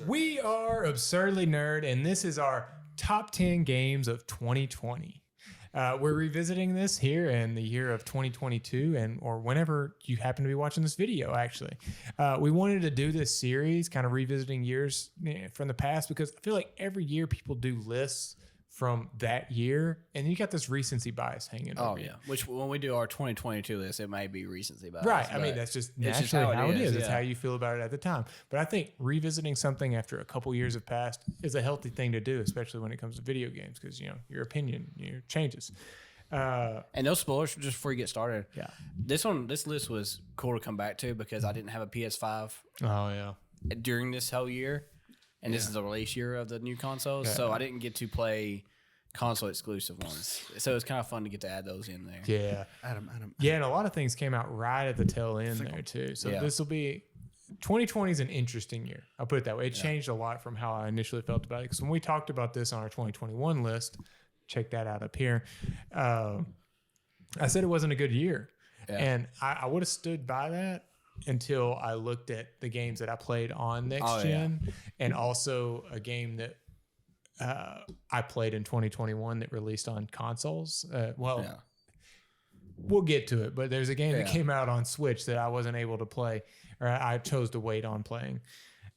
We are Absurdly Nerd, and this is our top 10 games of 2020. We're revisiting this here in the year of 2022, or whenever you happen to be watching this video, actually. We wanted to do this series, kind of revisiting years from the past, because I feel like every year people do lists from that year, and you got this recency bias hanging over you. Which when we do our 2022 list, it may be recency bias. Right. I mean, that's just naturally how it is. It's how you feel about it at the time. But I think revisiting something after a couple years have passed is a healthy thing to do, especially when it comes to video games, because, you know, your opinion changes. And no spoilers just before you get started. Yeah. This list was cool to come back to because I didn't have a PS5 during this whole year. And this is the release year of the new consoles, so I didn't get to play console exclusive ones. So it's kind of fun to get to add those in there. Yeah. Adam. Yeah, and a lot of things came out right at the tail end there too. So this will be 2020 is an interesting year. I'll put it that way. It changed a lot from how I initially felt about it. Because when we talked about this on our 2021 list, check that out up here. I said it wasn't a good year, and I would have stood by that until I looked at the games that I played on next gen, and also a game that I played in 2021 that released on consoles. We'll get to it, but there's a game that came out on Switch that I wasn't able to play, or I chose to wait on playing.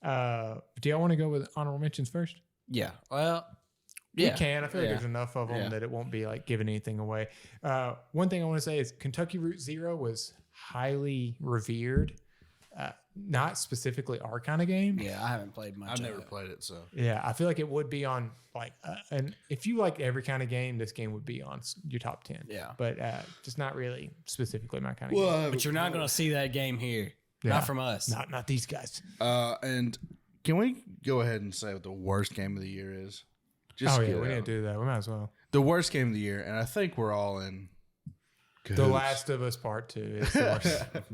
Do y'all want to go with honorable mentions first? Yeah. Well, we can. I feel like there's enough of them that it won't be like giving anything away. One thing I want to say is Kentucky Route Zero was highly revered, not specifically our kind of game. Yeah, I haven't played much. I've never played it, so yeah, I feel like it would be on like, and if you like every kind of game, this game would be on your top 10. Yeah, but just not really specifically my kind of game. But you're not going to see that game here, not from us, not these guys. And can we go ahead and say what the worst game of the year is? We need to do that. We might as well. The worst game of the year, and I think we're all in. The Last of Us Part 2 is the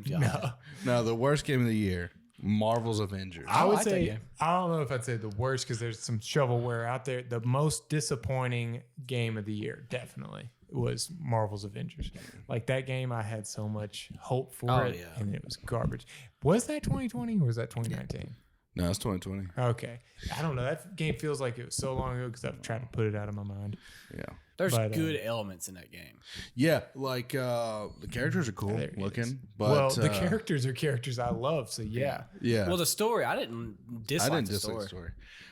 worst. No, the worst game of the year, Marvel's Avengers. I would say, I don't know if I'd say the worst because there's some shovelware out there. The most disappointing game of the year, definitely, was Marvel's Avengers. Like that game, I had so much hope for it, and it was garbage. Was that 2020 or was that 2019? No, it's 2020. Okay. I don't know. That game feels like it was so long ago because I've tried to put it out of my mind. Yeah. There's good elements in that game. Yeah, like the characters are cool looking, but the characters are characters I love. So yeah. Well, the story I didn't dislike the story.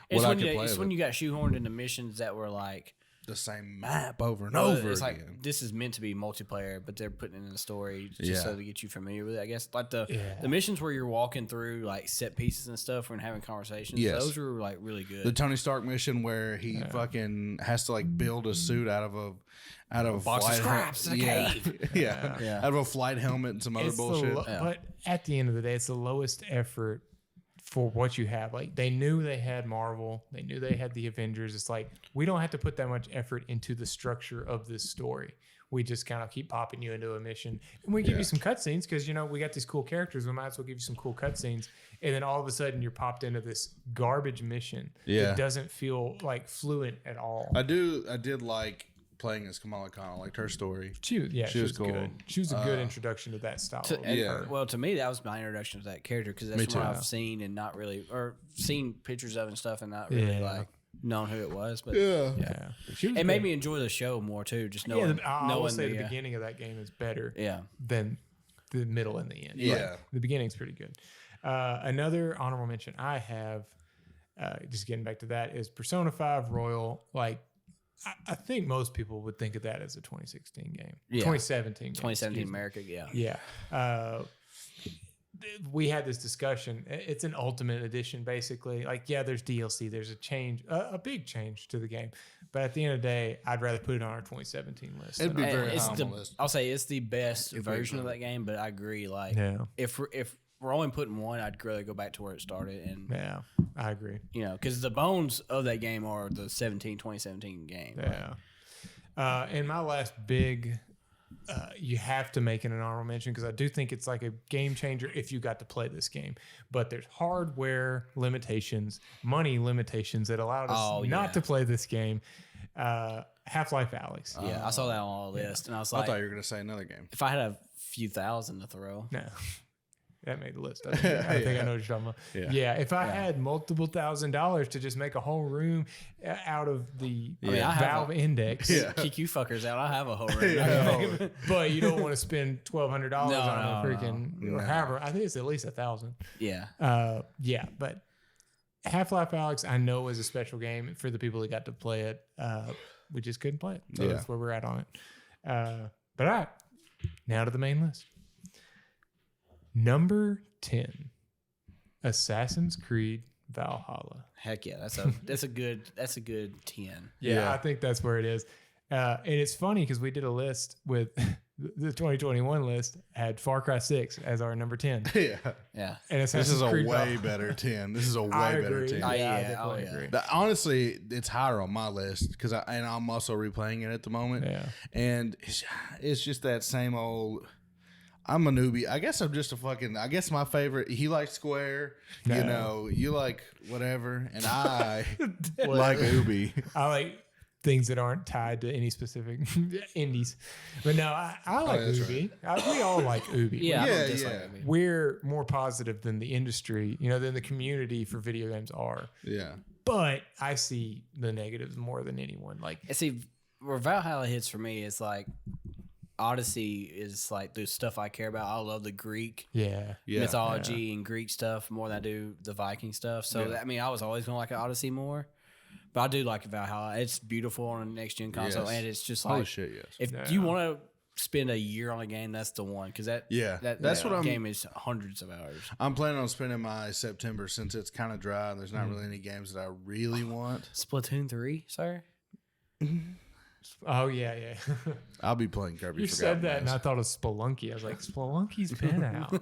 It's when you got shoehorned into missions that were like the same map over and over it's again. Like this is meant to be multiplayer, but they're putting it in the story just so to get you familiar with it. I guess like the missions where you're walking through like set pieces and stuff and having conversations. Yes. Those were like really good. The Tony Stark mission where he fucking has to like build a suit out of a box of scraps in a cave. Out of a flight helmet and some other bullshit. But at the end of the day, it's the lowest effort for what you have. Like they knew they had Marvel, they knew they had the Avengers. It's like we don't have to put that much effort into the structure of this story. We just kind of keep popping you into a mission, and we give you some cutscenes because we got these cool characters. We might as well give you some cool cutscenes, and then all of a sudden you're popped into this garbage mission. It doesn't feel like fluent at all. I did like playing as Kamala Khan. I liked her story. She was cool. Good. She was a good introduction to that style. Well, to me, that was my introduction to that character because that's what I've seen and not really, or seen pictures of and stuff and not really like known who it was. But it made me enjoy the show more too. Just knowing. I would say the beginning of that game is better. Than the middle and the end. Yeah, the beginning's pretty good. Another honorable mention I have, just getting back to that, is Persona 5 Royal. Like. I think most people would think of that as a 2016 game. 2017 game. 2017 America, Yeah. We had this discussion. It's an Ultimate Edition, basically. Like, there's DLC. There's a change, a big change to the game. But at the end of the day, I'd rather put it on our 2017 list. It'd be very high on the list. I'll say it's the best version of that game, but I agree. Like, if we're only putting one, I'd rather go back to where it started. And I agree. Because the bones of that game are the 2017 game. Yeah. And my last big, you have to make it an honorable mention because I do think it's like a game changer if you got to play this game. But there's hardware limitations, money limitations that allowed us not to play this game. Half-Life Alyx. I saw that on the list, and I was like, I thought you were going to say another game. If I had a few thousand to throw. No. That made the list. I think I know what you're talking about. Yeah. If I had multiple $1,000s to just make a whole room out of the Valve Index, kick you fuckers out. I have a whole room. But you don't want to spend $1,200 on a freaking or however. I think it's at least $1,000. Yeah. But Half-Life Alyx, I know is a special game for the people that got to play it. We just couldn't play it. So that's where we're at on it. But all right, now to the main list. Number 10, Assassin's Creed Valhalla. Heck yeah, that's a good 10. Yeah, I think that's where it is. And it's funny because we did a list with the 2021 list had Far Cry 6 as our number 10. Yeah. And this is a way better 10. This is a way better 10. I agree. Honestly, it's higher on my list because I'm also replaying it at the moment. Yeah. And it's just that same old. I'm a newbie. I guess I'm just a fucking. I guess my favorite. He likes Square. No. You know, you like whatever, and I like Ubi. I like things that aren't tied to any specific indies. But no, I like Ubi. Right. We all like Ubi. Yeah. We're more positive than the industry, than the community for video games are. Yeah. But I see the negatives more than anyone. Like, see, where Valhalla hits for me is like Odyssey is like the stuff I care about. I love the Greek mythology and Greek stuff more than I do the Viking stuff. So, I mean, I was always going to like Odyssey more. But I do like Valhalla. It's beautiful on a next-gen console, and it's just like... Holy shit, yes. If you want to spend a year on a game, that's the one. Because that game is hundreds of hours. I'm planning on spending my September since it's kind of dry and there's not really any games that I really want. Splatoon 3, sir? Oh, yeah. I'll be playing Kirby. You said that, and I thought of Spelunky. I was like, Spelunky's been out.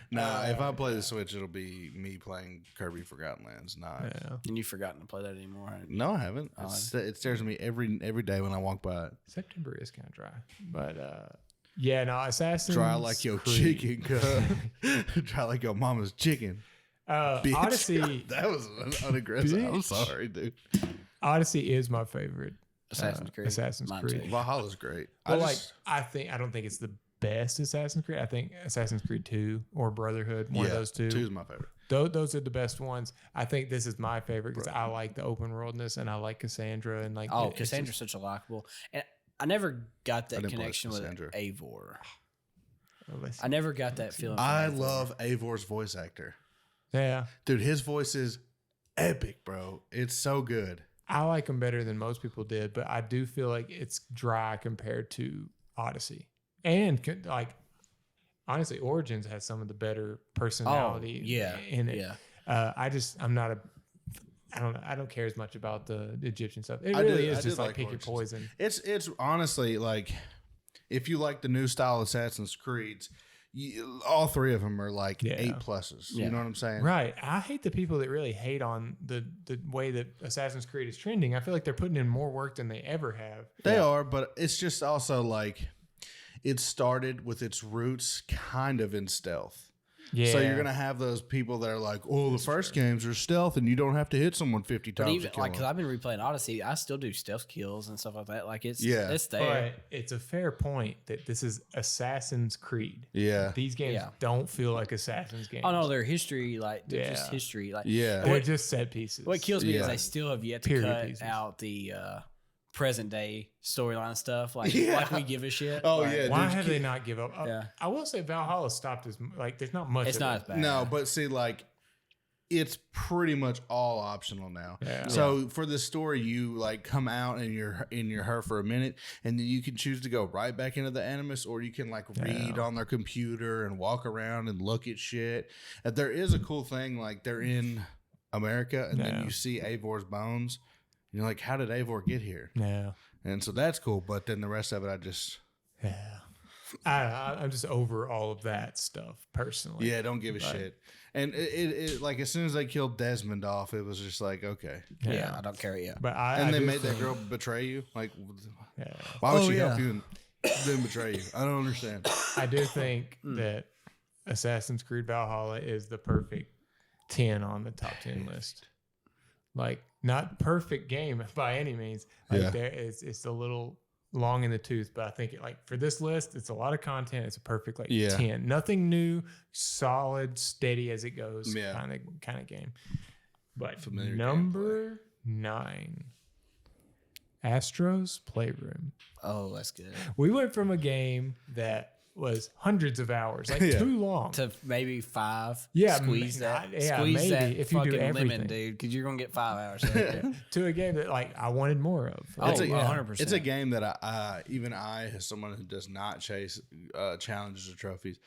If I play the Switch, it'll be me playing Kirby Forgotten Lands. And you've forgotten to play that anymore, haven't you? No, I haven't. It stares at me every day when I walk by it. September is kind of dry. But, Assassin's Dry like your Creed. chicken. Dry like your mama's chicken. Odyssey. That was unaggressive. I'm sorry, dude. Odyssey is my favorite Assassin's Creed. Valhalla's great. But I don't think it's the best Assassin's Creed. I think Assassin's Creed 2 or Brotherhood, one of those two. 2 is my favorite. Those are the best ones. I think this is my favorite because I like the open worldness and I like Cassandra and like. Oh, Cassandra's such a likable. And I never got that connection with Eivor. I never got that feeling. I love Eivor's voice actor. Yeah, dude, his voice is epic, bro. It's so good. I like him better than most people did, but I do feel like it's dry compared to Odyssey. And like, honestly, Origins has some of the better personality in it. Yeah. I don't care as much about the Egyptian stuff. It really is just like pick your poison. It's honestly like, if you like the new style Assassin's Creeds, all 3 of them are like 8+. You know what I'm saying? Right. I hate the people that really hate on the way that Assassin's Creed is trending. I feel like they're putting in more work than they ever have. They are, but it's just also like it started with its roots kind of in stealth. Yeah. So you're going to have those people that are like, oh, the first games are stealth and you don't have to hit someone 50 times. But even because I've been replaying Odyssey, I still do stealth kills and stuff like that. Like it's there. But it's a fair point that this is Assassin's Creed. Yeah. These games don't feel like Assassin's games. Oh no, they're history. Like they're just history. Like they're just set pieces. What kills me is I still have yet to cut out the present day storyline stuff. Like we give a shit. Oh like, why have they not give up? I will say Valhalla stopped as like there's not much. It's not as bad. No, but see, like it's pretty much all optional now. Yeah. So for the story, you like come out and you're in your her for a minute, and then you can choose to go right back into the Animus, or you can like read on their computer and walk around and look at shit. And there is a cool thing, like they're in America, and then you see Eivor's bones. And you're like, how did Eivor get here? Yeah. And so that's cool, but then the rest of it, I just... I'm just over all of that stuff, personally. Yeah, don't give a shit. And it like, as soon as they killed Desmond off, it was just like, okay. Yeah, I don't care yet. But they made that girl betray you? Like, why would she help you and then betray you? I don't understand. I do think that Assassin's Creed Valhalla is the perfect 10 on the top 10 list. Like, not perfect game by any means. Like it's a little long in the tooth, but I think for this list, it's a lot of content. It's a perfect 10. Nothing new, solid, steady as it goes kind of game. But familiar number 9, Astro's Playroom. Oh, that's good. We went from a game that was hundreds of hours, too long, to maybe 5. Yeah, squeeze that. Yeah, squeeze maybe that if you do everything, lemon, dude, because you're gonna get 5 hours. To a game that I wanted more of. It's 100%. It's a game that I as someone who does not chase challenges or trophies,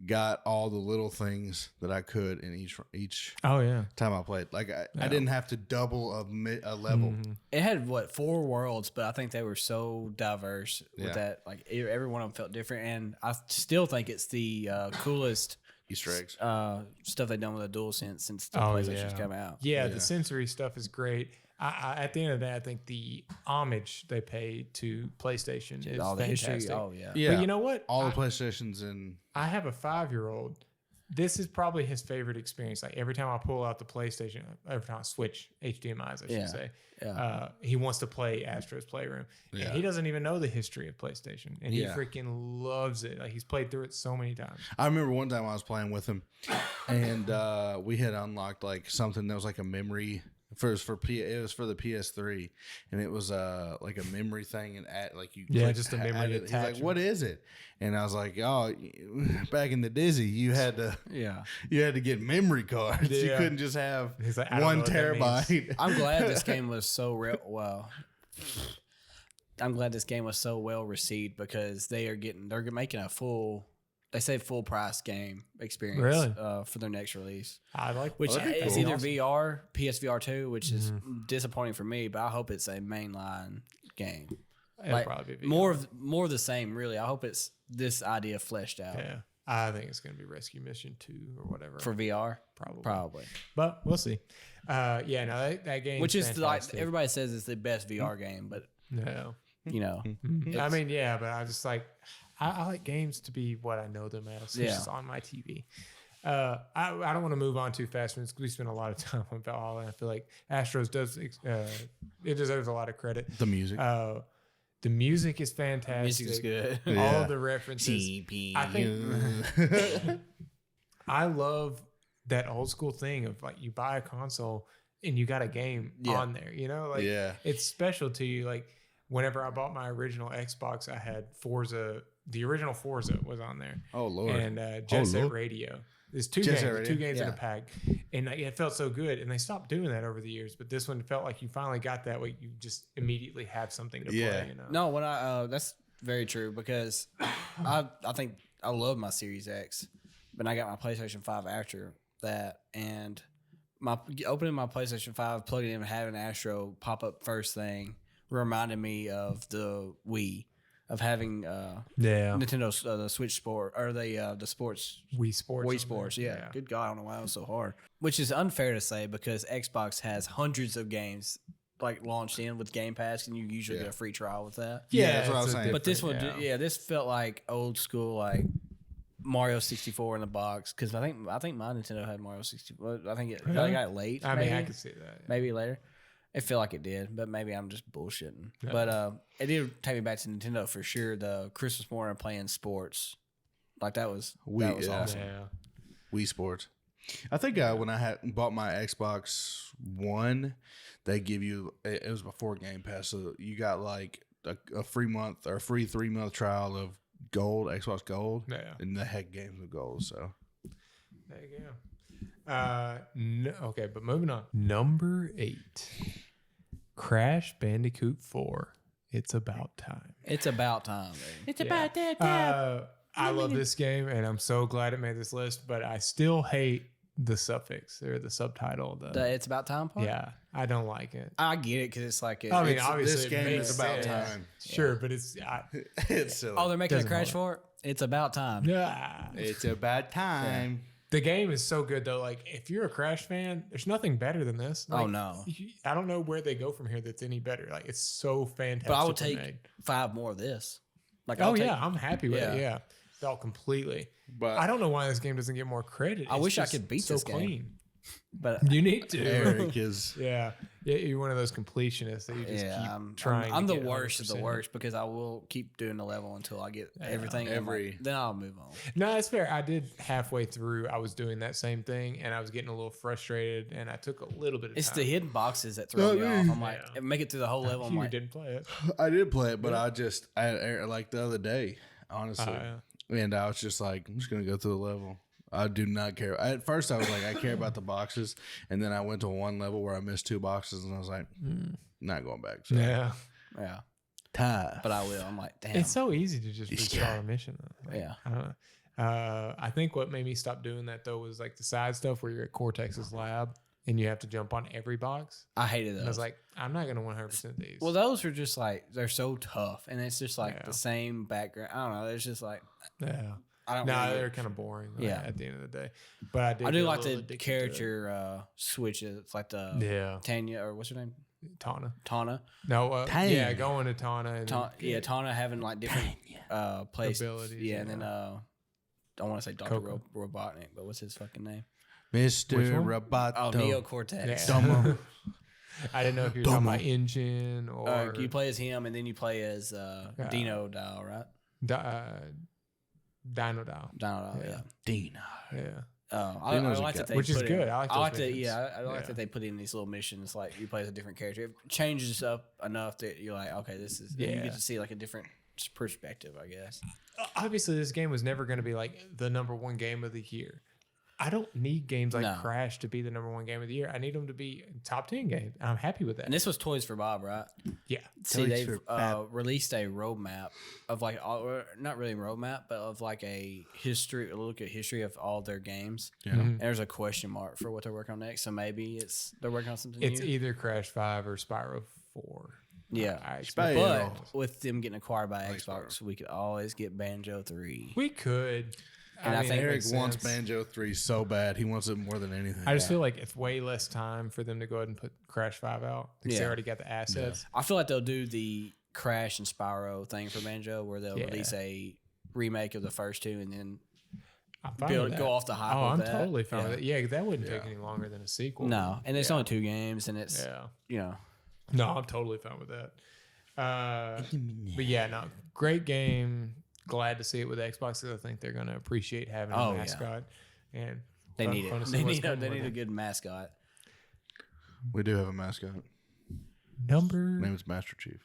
got all the little things that I could in each time I played. I didn't have to double a level. Mm-hmm. It had 4 worlds, but I think they were so diverse with that. Every one of them felt different, and I still think it's the coolest Easter eggs stuff they've done with the DualSense since the PlayStation's come out. Yeah, the sensory stuff is great. At the end of the day, I think the homage they pay to PlayStation is all the fantastic. history. Oh yeah. But you know what? All the PlayStations and I have a 5-year-old. This is probably his favorite experience. Every time I pull out the PlayStation, every time I switch HDMIs, I should say, he wants to play Astro's Playroom. Yeah. And he doesn't even know the history of PlayStation, and he freaking loves it. He's played through it so many times. I remember one time I was playing with him, and we had unlocked something that was a memory. It was for the PS3, and it was a memory thing, and just a memory attachment. He's like, "What is it?" And I was like, "Oh, back in the Dizzy, you had to get memory cards. You couldn't just have 1 terabyte." I'm glad this game was so I'm glad this game was so well received, because they're making a full price game experience for their next release. I like, which is either VR, PSVR 2, which is disappointing for me, but I hope it's a mainline game. It'll probably be more of the same, really. I hope it's this idea fleshed out. Yeah, I think it's going to be Rescue Mission 2 or whatever for VR, probably. But we'll see. That game, which is everybody says it's the best VR game, but no, I mean, but I just I like games to be what I know them as. It's just on my TV. I don't want to move on too fast because we spent a lot of time on Valhalla, and I feel like Astros it deserves a lot of credit. The music. The music is fantastic. Music is good. All of the references. I think I love that old school thing of you buy a console and you got a game on there. It's special to you. Whenever I bought my original Xbox, I had Forza. The original Forza was on there. Oh Lord! And Jet Set Radio. There's two games in a pack, and it felt so good. And they stopped doing that over the years, but this one felt like you finally got that way. You just immediately have something to play. No, when that's very true, because I think I love my Series X, but I got my PlayStation 5 after that, and opening my PlayStation 5, plugging in, and having Astro pop up first thing reminded me of the Wii. Of having Nintendo's the Switch Sport, or the sports Wii Sports. Yeah. Good God, I don't know why it was so hard. Which is unfair to say, because Xbox has hundreds of games launched in with Game Pass, and you usually get a free trial with that. Yeah, that's what I was saying. But this one, this felt like old school, Mario 64 in the box, because I think my Nintendo had Mario 64. I think I got it late. I mean, I can see that. Yeah. Maybe later. It felt like it did, but maybe I'm just bullshitting. Yeah. But it did take me back to Nintendo for sure. The Christmas morning playing sports, that was awesome. Yeah. Wii Sports. I think when I bought my Xbox One, they give you, it was before Game Pass, so you got a free month or a free 3-month trial of Gold, Xbox Gold, and they had games with Gold. So there you go. Okay, but moving on. Number 8, Crash Bandicoot 4. It's about time. It's about time, baby. It's about that time. I love this game, and I'm so glad it made this list, but I still hate the suffix or the subtitle. The it's about time part? Yeah, I don't like it. I get it, because it's obviously this game is about time. Sure, but it's silly. Oh, they're making a Crash for it? It's about time. Yeah. It's about time. Yeah. The game is so good, though. If you're a Crash fan, there's nothing better than this. Oh, no. I don't know where they go from here that's any better. It's so fantastic. But I would take 5 more of this. I'm happy with it. Yeah. Felt completely. But I don't know why this game doesn't get more credit. I wish I could beat this game. clean. But you need to. Eric is. Yeah. You're one of those completionists that you just keep trying. I'm the worst of the worst because I will keep doing the level until I get everything. Then I'll move on. No, that's fair. I did halfway through. I was doing that same thing, and I was getting a little frustrated, and I took a little bit of time. It's the hidden boxes that throw me off. I'm like, make it through the whole level. I'm like, didn't play it. I did play it, but I like the other day, honestly, and I was just like, I'm just gonna go through the level. I do not care. At first, I was like, I care about the boxes, and then I went to one level where I missed 2 boxes, and I was like, not going back. So. Yeah. Tough. But I will. I'm like, damn. It's so easy to just restart a mission. Though. Like, yeah. I don't know. I think what made me stop doing that though was like the side stuff where you're at Cortex's lab and you have to jump on every box. I hated those. And I was like, I'm not gonna 100% these. Well, those are just like they're so tough, and it's just like the same background. I don't know. It's just like they're kind of boring. At the end of the day, but I do like the character switches. It's like the Tanya or what's her name? Tana. No, going to Tana. Tana having like different place abilities. Yeah, and then I want to say Dr. Robotnik, but what's his fucking name? Mr. Roboto. Oh, Neo Cortex. Yeah. I didn't know if you were talking about Engine or you play as him, and then you play as Dino Dial, right? Dino Dial. Yeah. Dino. Yeah. I like that they which is good. I like that they put in these little missions. Like you play as a different character. It changes up enough that you're like, okay, this is. You get to see like a different perspective, I guess. Obviously, this game was never going to be like the #1 game of the year. I don't need games like Crash to be the #1 game of the year. I need them to be top 10 games. I'm happy with that. And this was Toys for Bob, right? Yeah. See, they've released a roadmap of like, not really a roadmap, but of like a look at history of all their games. Yeah. And there's a question mark for what they're working on next. So maybe they're working on something It's new. either Crash 5 or Spyro 4. Yeah. But with them getting acquired by Xbox, we could always get Banjo 3. We could. And I think Eric wants Banjo 3 so bad. He wants it more than anything. I just feel like it's way less time for them to go ahead and put Crash 5 out because they already got the assets. I feel like they'll do the Crash and Spyro thing for Banjo where they'll release a remake of the first 2 and then go off the hype of that. Totally fine with it. Yeah, that wouldn't take any longer than a sequel. No, and it's only 2 games, and it's, No, I'm totally fine with that. But yeah, no, great game. Glad to see it with Xbox because I think they're going to appreciate having a mascot. And they need it. They need a good mascot. We do have a mascot. His name is Master Chief.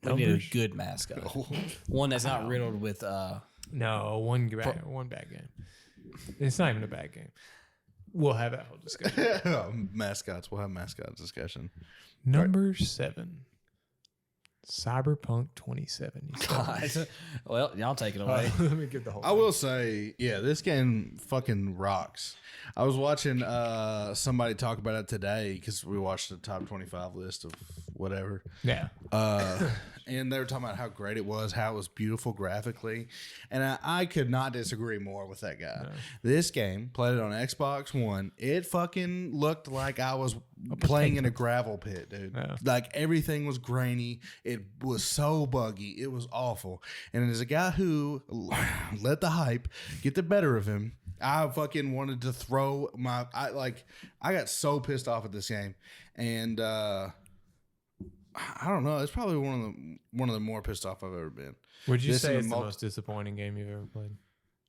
We need a good mascot. One that's not riddled with... No, one bad game. It's not even a bad game. We'll have that whole discussion. Mascots. We'll have mascots discussion. Number 7. Cyberpunk 2077. Well, y'all take it away. Let me get the whole I will say, this game fucking rocks. I was watching somebody talk about it today because we watched the top 25 list of whatever. Yeah. And they were talking about how great it was, how it was beautiful graphically. And I could not disagree more with that guy. No. This game, played it on Xbox One, it fucking looked like I was playing in a gravel pit, dude. No. Like everything was grainy. It was so buggy. It was awful. And as a guy who let the hype get the better of him, I fucking wanted to throw I got so pissed off at this game. And I don't know. It's probably one of the more pissed off I've ever been. Would you say it's the most disappointing game you've ever played?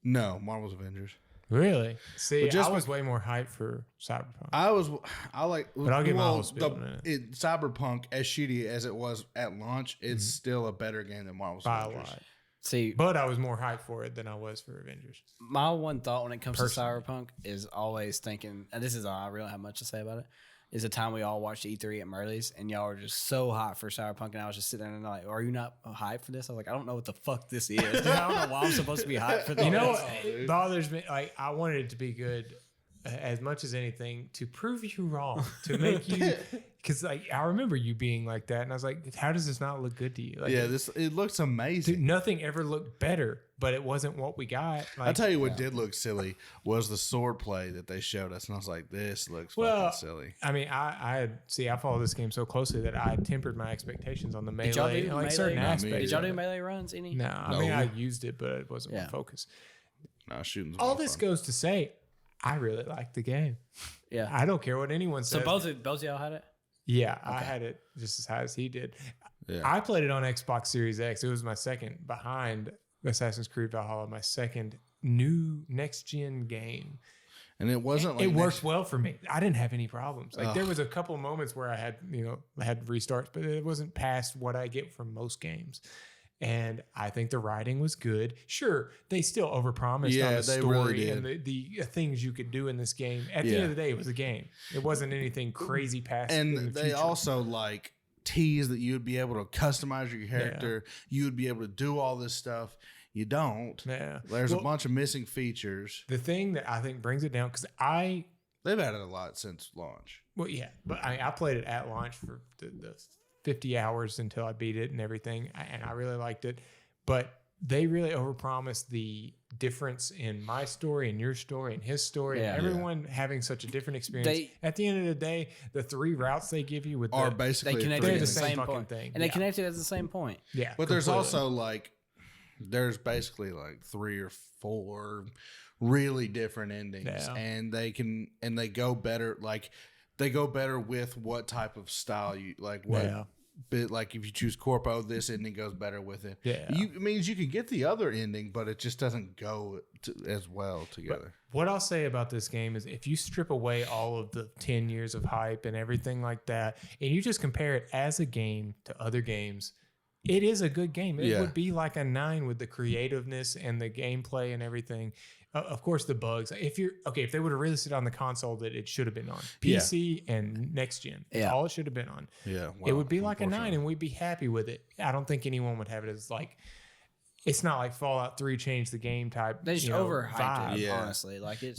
No, Marvel's Avengers. Really? See, I was way more hyped for Cyberpunk. But I'll get my whole spiel in a minute. Cyberpunk, as shitty as it was at launch, it's still a better game than Marvel's Avengers. By a lot. See, but I was more hyped for it than I was for Avengers. My one thought when it comes to Cyberpunk is always thinking, and this is all I really have much to say about it, is the time we all watched E3 at Merle's and y'all were just so hyped for Cyberpunk, and I was just sitting there and like, are you not hyped for this? I was like, I don't know what the fuck this is. Dude, I don't know why I'm supposed to be hyped for this. You know what? It bothers me. Like, I wanted it to be good as much as anything to prove you wrong, to make you... Because like I remember you being like that, and I was like, "How does this not look good to you?" Like, it looks amazing. Dude, nothing ever looked better, but it wasn't what we got. Like, I'll tell you what did look silly was the sword play that they showed us, and I was like, "This looks fucking silly." I mean, I follow this game so closely that I tempered my expectations on the melee, like certain aspects. Did y'all do melee runs? Any? No, I mean I used it, but it wasn't my focus. No, shooting. All this goes to say, I really like the game. Yeah. I don't care what anyone says. So both of y'all had it? Yeah, okay. I had it just as high as he did. Yeah. I played it on Xbox Series X. It was my second behind Assassin's Creed Valhalla, my second new next-gen game. And it wasn't like it worked well for me. I didn't have any problems. Like there was a couple of moments where I had restarts, but it wasn't past what I get from most games. And I think the writing was good. Sure, they still overpromised on the story and the things you could do in this game. At the end of the day, it was a game. It wasn't anything crazy past. And they also like teased that you would be able to customize your character. Yeah. You would be able to do all this stuff. You don't. Yeah. There's a bunch of missing features. The thing that I think brings it down, because they've added a lot since launch. Well, yeah, but I played it at launch for the 50 hours until I beat it and everything, and I really liked it. But they really overpromised the difference in my story and your story and his story and everyone having such a different experience. At the end of the day, the 3 routes they give you are basically they're the same fucking thing. And they connected at the same point. Yeah. But there's also there's basically 3 or 4 really different endings, and they go better. They go better with what type of style you like. But if you choose Corpo, this ending goes better with it. Yeah, it means you can get the other ending, but it just doesn't go as well together. But what I'll say about this game is, if you strip away all of the 10 years of hype and everything like that, and you just compare it as a game to other games, it is a good game. It would be like a 9 with the creativeness and the gameplay and everything. Of course, the bugs. If they would have released it on the console that it should have been on, PC and next gen, all it should have been on. Yeah, it would be like a 9, and we'd be happy with it. I don't think anyone would have it as it's not like Fallout 3 changed the game type. They just overhyped it, honestly. It's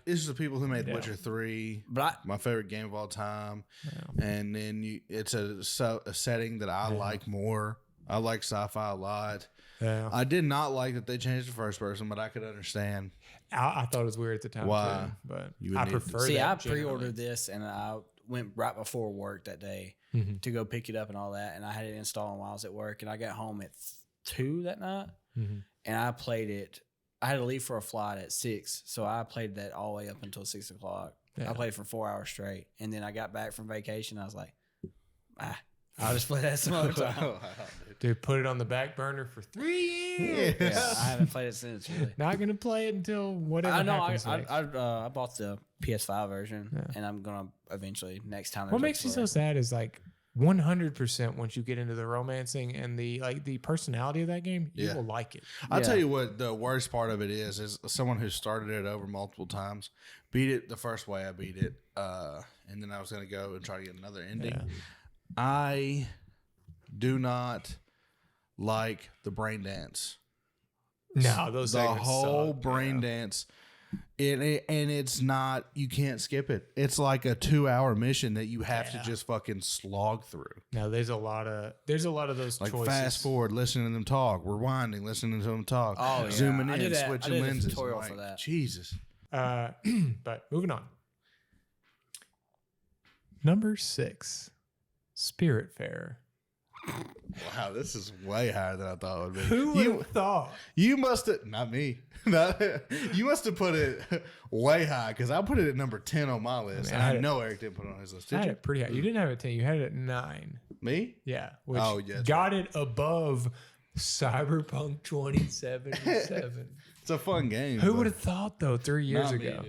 it's the people who made Witcher 3, my favorite game of all time. Yeah. And then it's a setting that I like more. I like sci-fi a lot. Yeah. I did not like that they changed the first person, but I could understand. I thought it was weird at the time too, but I prefer that. I pre-ordered this, and I went right before work that day to go pick it up and all that, and I had it installed while I was at work, and I got home at 2 that night, and I played it. I had to leave for a flight at 6, so I played that all the way up until 6 o'clock. Yeah. I played for 4 hours straight, and then I got back from vacation. I was like, I'll just play that some other time. Dude, put it on the back burner for 3 years. Yeah, I haven't played it since. Really. Not gonna play it until whatever happens. I bought the PS5 version, and I'm gonna eventually next time. What makes me so sad is 100% once you get into the romancing and the personality of that game, you will like it. I'll tell you what the worst part of it is someone who started it over multiple times, beat it the first way I beat it, and then I was gonna go and try to get another ending. Yeah. I do not like the brain dance. No, those the whole brain dance. And it's not, you can't skip it. It's like a 2-hour mission that you have to just fucking slog through. Now there's a lot of those choices. Fast forward, listening to them talk, rewinding, listening to them talk, zooming in, switching lenses. Tutorial for that. Jesus. But moving on. Number 6, Spiritfarer. Wow, this is way higher than I thought it would be. Who would have thought? You must have, not me. You must have put it way high, because I put it at number 10 on my list. I know Eric didn't put it on his list. I had it pretty high. You didn't have it at 10. You had it at 9. Me? Yeah. Which got it above Cyberpunk 2077. It's a fun game. Who would have thought, though, 3 years ago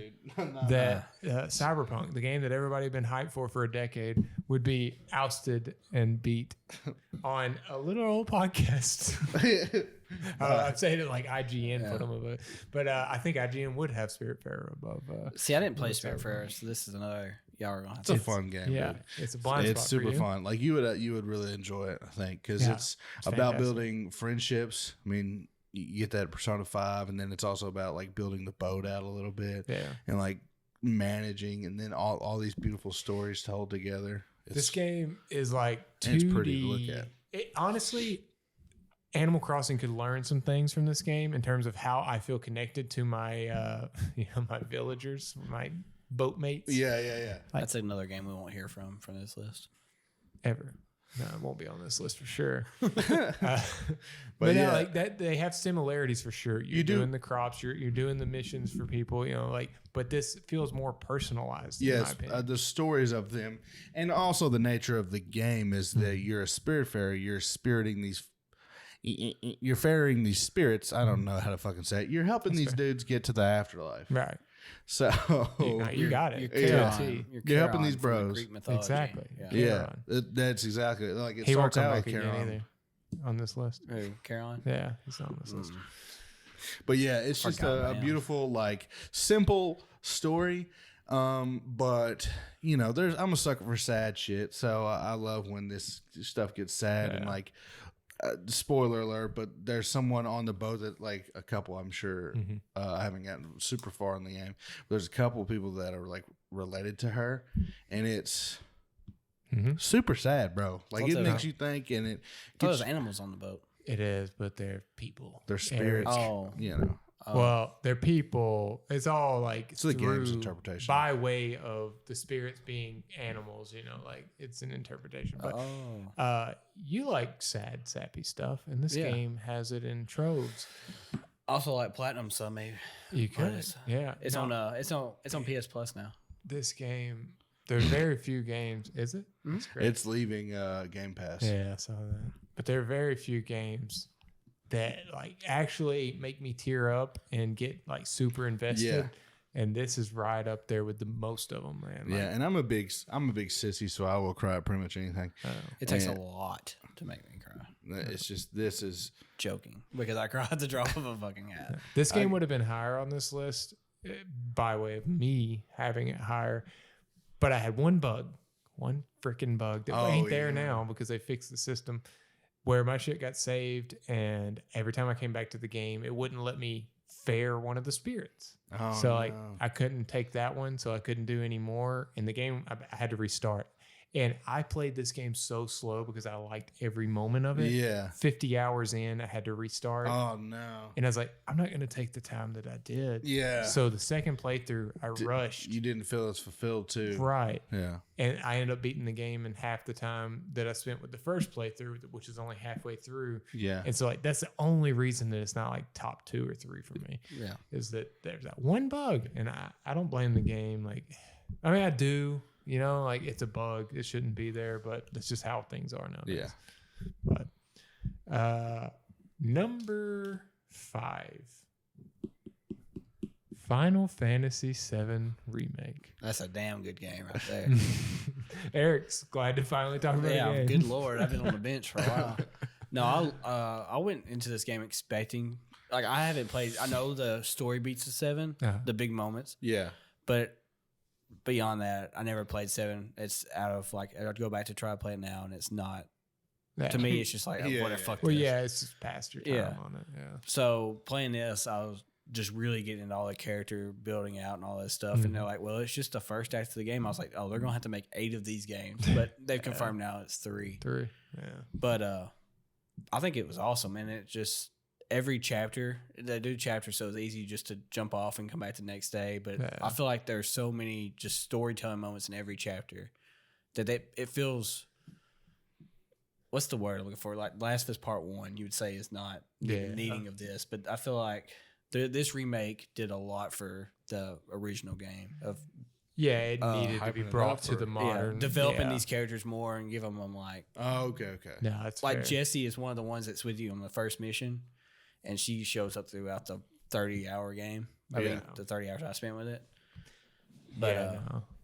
that Cyberpunk, the game that everybody had been hyped for a decade, would be ousted and beat on a little old podcast? I'm saying it like IGN put them above, but I think IGN would have Spiritfarer above. See, I didn't play Spiritfarer, so this is another. Y'all are going. It's a fun game. Yeah, dude. It's a blind spot. It's super fun. You would really enjoy it, I think, because it's about building friendships. I mean, you get that Persona 5, and then it's also about building the boat out a little bit, and managing, and then all these beautiful stories told together. This game is 2D. It's pretty to look at. Honestly, Animal Crossing could learn some things from this game in terms of how I feel connected to my my villagers, my boat mates. Yeah. That's another game we won't hear from this list. Ever. No, it won't be on this list for sure. But yeah, like that, they have similarities for sure. You're doing the crops, you're doing the missions for people, but this feels more personalized. Yes, the stories of them, and also the nature of the game is that you're a Spiritfarer. You're spiriting these. You're ferrying these spirits. I don't know how to fucking say it. You're helping these dudes get to the afterlife. Right. So you got it. You're helping these bros. Exactly. Yeah. That's exactly like it he starts won't come out back with again either on this list. Who, Caroline? Yeah, he's not on this list. But yeah, it's just a beautiful, like, simple story. But I'm a sucker for sad shit, so I love when this stuff gets sad and like. Spoiler alert, but there's someone on the boat that, like, a couple, I'm sure, I haven't gotten super far in the game. There's a couple of people that are like related to her, and it's super sad, bro. Like, it makes you think, and it gets, there's animals on the boat. It is, but they're people. They're spirits. Well, they're people. It's all like the game's interpretation by way of the spirits being animals. Like it's an interpretation. But you like sad, sappy stuff, and this game has it in troves. Also, like Platinum, so maybe you could. Yeah, it's on PS Plus now. This game, there's very few games. Is it? It's leaving Game Pass. Yeah, I saw that. But there are very few games that like actually make me tear up and get like super invested. And this is right up there with the most of them, man. Like, and I'm a big sissy, so I will cry at pretty much anything. It takes a lot to make me cry. It's just, this is joking because I cry at the drop of a fucking hat. This game would have been higher on this list by way of me having it higher, but I had one freaking bug that ain't there now because they fixed the system. Where my shit got saved, and every time I came back to the game, it wouldn't let me fare one of the spirits. I couldn't take that one, so I couldn't do any more. In the game, I had to restart. And I played this game so slow because I liked every moment of it. Yeah. 50 hours in, I had to restart. Oh, no. And I was like, I'm not going to take the time that I did. Yeah. So the second playthrough, I rushed. You didn't feel as fulfilled, too. Right. Yeah. And I ended up beating the game in half the time that I spent with the first playthrough, which is only halfway through. Yeah. And so, like, that's the only reason that it's not, like, top 2 or 3 for me. Yeah. Is that there's that one bug. And I don't blame the game. Like, I mean, I do. Like it's a bug. It shouldn't be there, but that's just how things are nowadays. Yeah. But number 5, Final Fantasy VII Remake. That's a damn good game right there. Eric's glad to finally talk about it. Yeah, good Lord. I've been on the bench for a while. No, I went into this game expecting, like, I haven't played. I know the story beats the 7, the big moments. Yeah. But beyond that, I never played 7. It's out of, like, I'd go back to try to play it now, and it's not. Yeah. To me, it's just like, what the fuck. Well, it's just past your time on it. Yeah. So playing this, I was just really getting into all the character building out and all this stuff. And they're like, well, it's just the first act of the game. I was like, oh, they're going to have to make 8 of these games. But they've confirmed now it's 3. 3, yeah. But I think it was awesome. And it just, every chapter, they do chapters so it's easy just to jump off and come back the next day. But I feel like there's so many just storytelling moments in every chapter that it feels, what's the word I'm looking for? Like Last of Us Part 1, you would say is not needing of this. But I feel like this remake did a lot for the original game. It needed to be brought to the modern. Developing these characters more and give them like... Oh, okay. No, that's like fair. Jessie is one of the ones that's with you on the first mission. And she shows up throughout the 30-hour game. I mean, the 30 hours I spent with it. But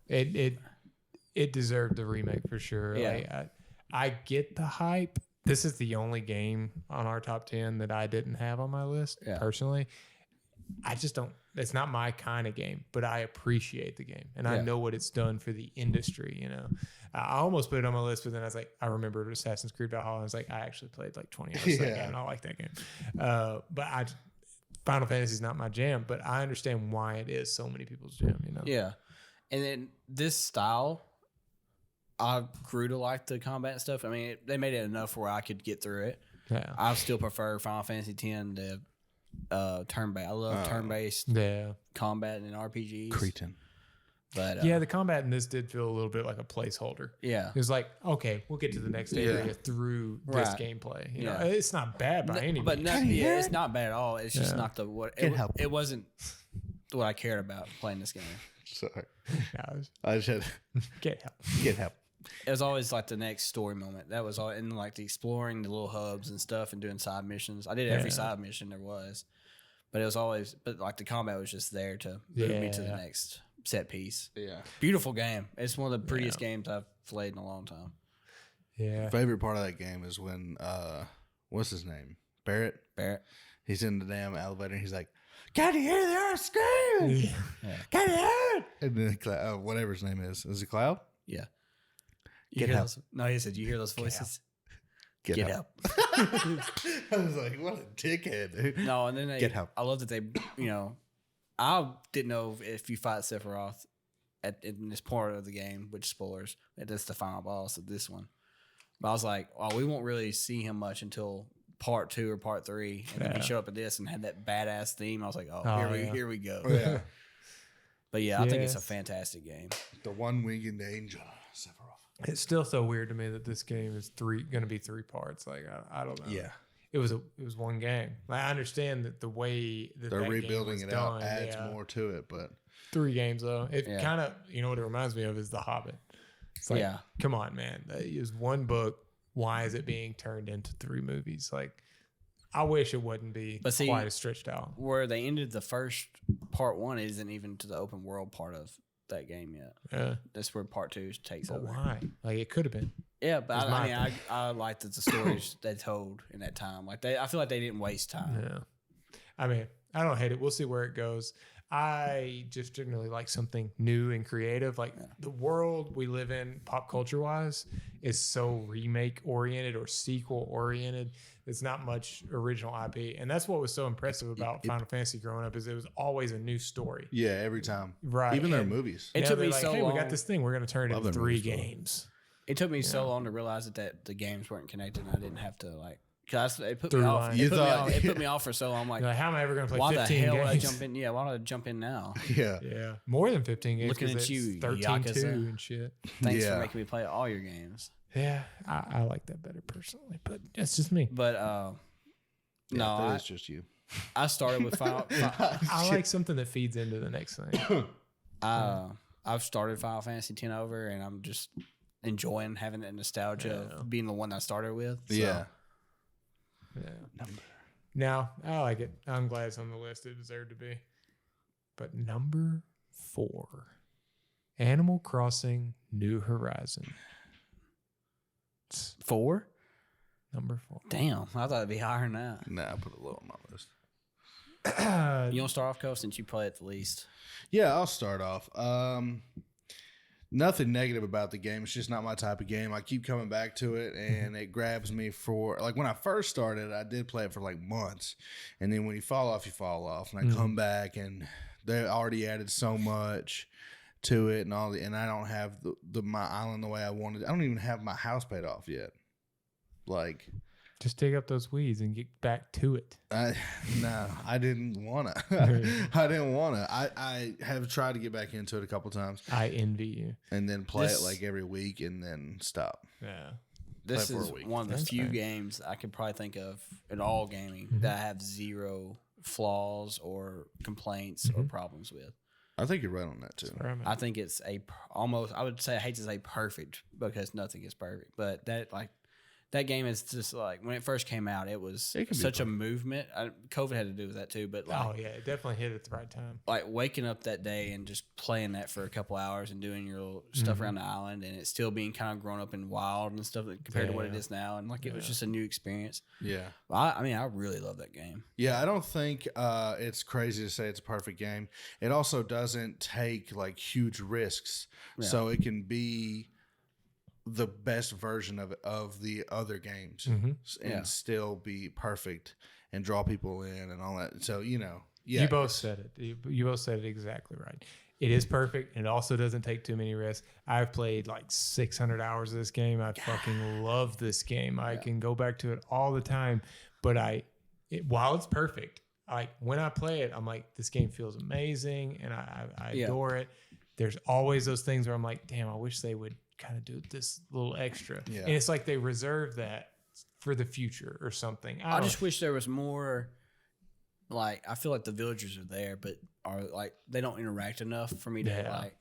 it deserved the remake for sure. Yeah. Like, I get the hype. This is the only game on our top 10 that I didn't have on my list personally. I just don't. It's not my kind of game, but I appreciate the game, and I know what it's done for the industry. I almost put it on my list, but then I was like, I remembered Assassin's Creed Valhalla. I was like, I actually played like 20 hours that game, and I like that game. But Final Fantasy is not my jam, but I understand why it is so many people's jam. Yeah, and then this style, I grew to like the combat and stuff. I mean, they made it enough where I could get through it. Yeah, I still prefer Final Fantasy X to turn-based. I love turn-based combat in RPGs. Cretan. But yeah, the combat in this did feel a little bit like a placeholder. Yeah. It was like, okay, we'll get to the next area through this gameplay. You know, it's not bad by any means. But it's not bad at all. It's just not the what it wasn't what I cared about playing this game. Sorry. No, I just had get help. Get help. It was always like the next story moment. That was all, and like the exploring the little hubs and stuff and doing side missions. I did every side mission there was, but it was always, but like the combat was just there to move me to the next set piece. Yeah. Beautiful game. It's one of the prettiest games I've played in a long time. Yeah. Favorite part of that game is when, what's his name? Barrett. He's in the damn elevator and he's like, can you hear the earth scream? Can you hear it? And then whatever his name is it Cloud? Yeah. Get help. No, he said, you hear those voices? Get help. I was like, what a dickhead, dude. No, and then get help. I love that they, you know, I didn't know if you fight Sephiroth in this part of the game, which spoilers, that's the final boss of this one. But I was like, oh, we won't really see him much until part 2 or part 3. And then he showed up at this and had that badass theme. I was like, here we go. Yeah. But yeah, I think it's a fantastic game. The one-winged angel, Sephiroth. It's still so weird to me that this game is going to be 3 parts. Like I don't know. Yeah. It was one game. Like, I understand that the way that they're rebuilding game was it out done, adds more to it, but 3 games though. It kind of, you know what it reminds me of is The Hobbit. It's like, come on, man. That is one book. Why is it being turned into 3 movies? Like, I wish it wouldn't be quite as stretched out. Where they ended the first part 1 isn't even to the open world part of that game yet. Yeah, that's where part 2 takes over. Why? Like, it could have been. Yeah, but I liked the stories they told in that time. Like I feel like they didn't waste time. Yeah, I mean, I don't hate it. We'll see where it goes. I just generally like something new and creative. Like the world we live in, pop culture wise, is so remake oriented or sequel oriented. It's not much original IP, and that's what was so impressive about Final Fantasy growing up. Is it was always a new story. Yeah, every time. Right. Even their movies. It took me so long. We got this thing. We're going to turn it into 3 games. It took me so long to realize that the games weren't connected, and I didn't have to like. Cause it put me off. It put me off for so long. I'm like, how am I ever going to play 15 games? Why the hell would I jump in? Yeah, why don't I jump in now? Yeah. More than 15 games. Looking at you, 13-2 and shit. Thanks for making me play all your games. Yeah, I like that better personally, but that's just me. But no, it's just you. I started with Final. I like something that feeds into the next thing. I've started Final Fantasy X over, and I'm just enjoying having that nostalgia of being the one I started with. So. Yeah. Now, I like it. I'm glad it's on the list. It deserved to be. But number 4, Animal Crossing New Horizon. 4? Number 4. Damn, I thought it'd be higher than that. Nah, I put a little on my list. You want to start off, Cole, since you play it the least? Yeah, I'll start off. Nothing negative about the game. It's just not my type of game. I keep coming back to it, and it grabs me for... Like, when I first started, I did play it for, like, months. And then when you fall off, you fall off. And I come back, and they already added so much to it and all. And I don't have my island the way I wanted. I don't even have my house paid off yet. Like... Just dig up those weeds and get back to it. No, I didn't want to. I didn't want to. I have tried to get back into it a couple times. I envy you. And then play it like every week and then stop. Yeah. This is one of the few games I could probably think of in all gaming that I have 0 flaws or complaints or problems with. I think you're right on that too. I think it's almost, I would say, I hate to say perfect because nothing is perfect, but that game is just like when it first came out, it was such a movement. COVID had to do with that too, but like, it definitely hit at the right time. Like waking up that day and just playing that for a couple hours and doing your little stuff around the island, and it still being kind of grown up and wild and stuff compared to what it is now, and like it was just a new experience. Yeah, I mean, I really love that game. Yeah, I don't think it's crazy to say it's a perfect game. It also doesn't take like huge risks, so it can be the best version of the other games and still be perfect and draw people in and all that. So, you both said it. You both said it exactly right. It is perfect. And it also doesn't take too many risks. I've played like 600 hours of this game. I fucking love this game. I can go back to it all the time. But while it's perfect, like when I play it, I'm like, this game feels amazing and I adore it. there's always those things where I'm like, damn, I wish they would kind of do this little extra. Yeah. And it's like they reserve that for the future or something. I just wish there was more. Like, I feel like the villagers are there, but are like they don't interact enough for me to like.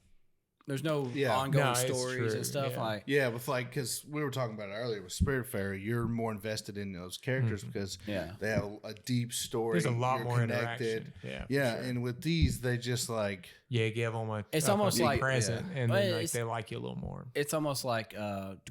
There's no ongoing stories and stuff with like because we were talking about it earlier with Spiritfarer, you're more invested in those characters because they have a deep story. There's a lot more interaction. And with these, they just like give them a. It's almost like present, and then like they like you a little more. It's almost like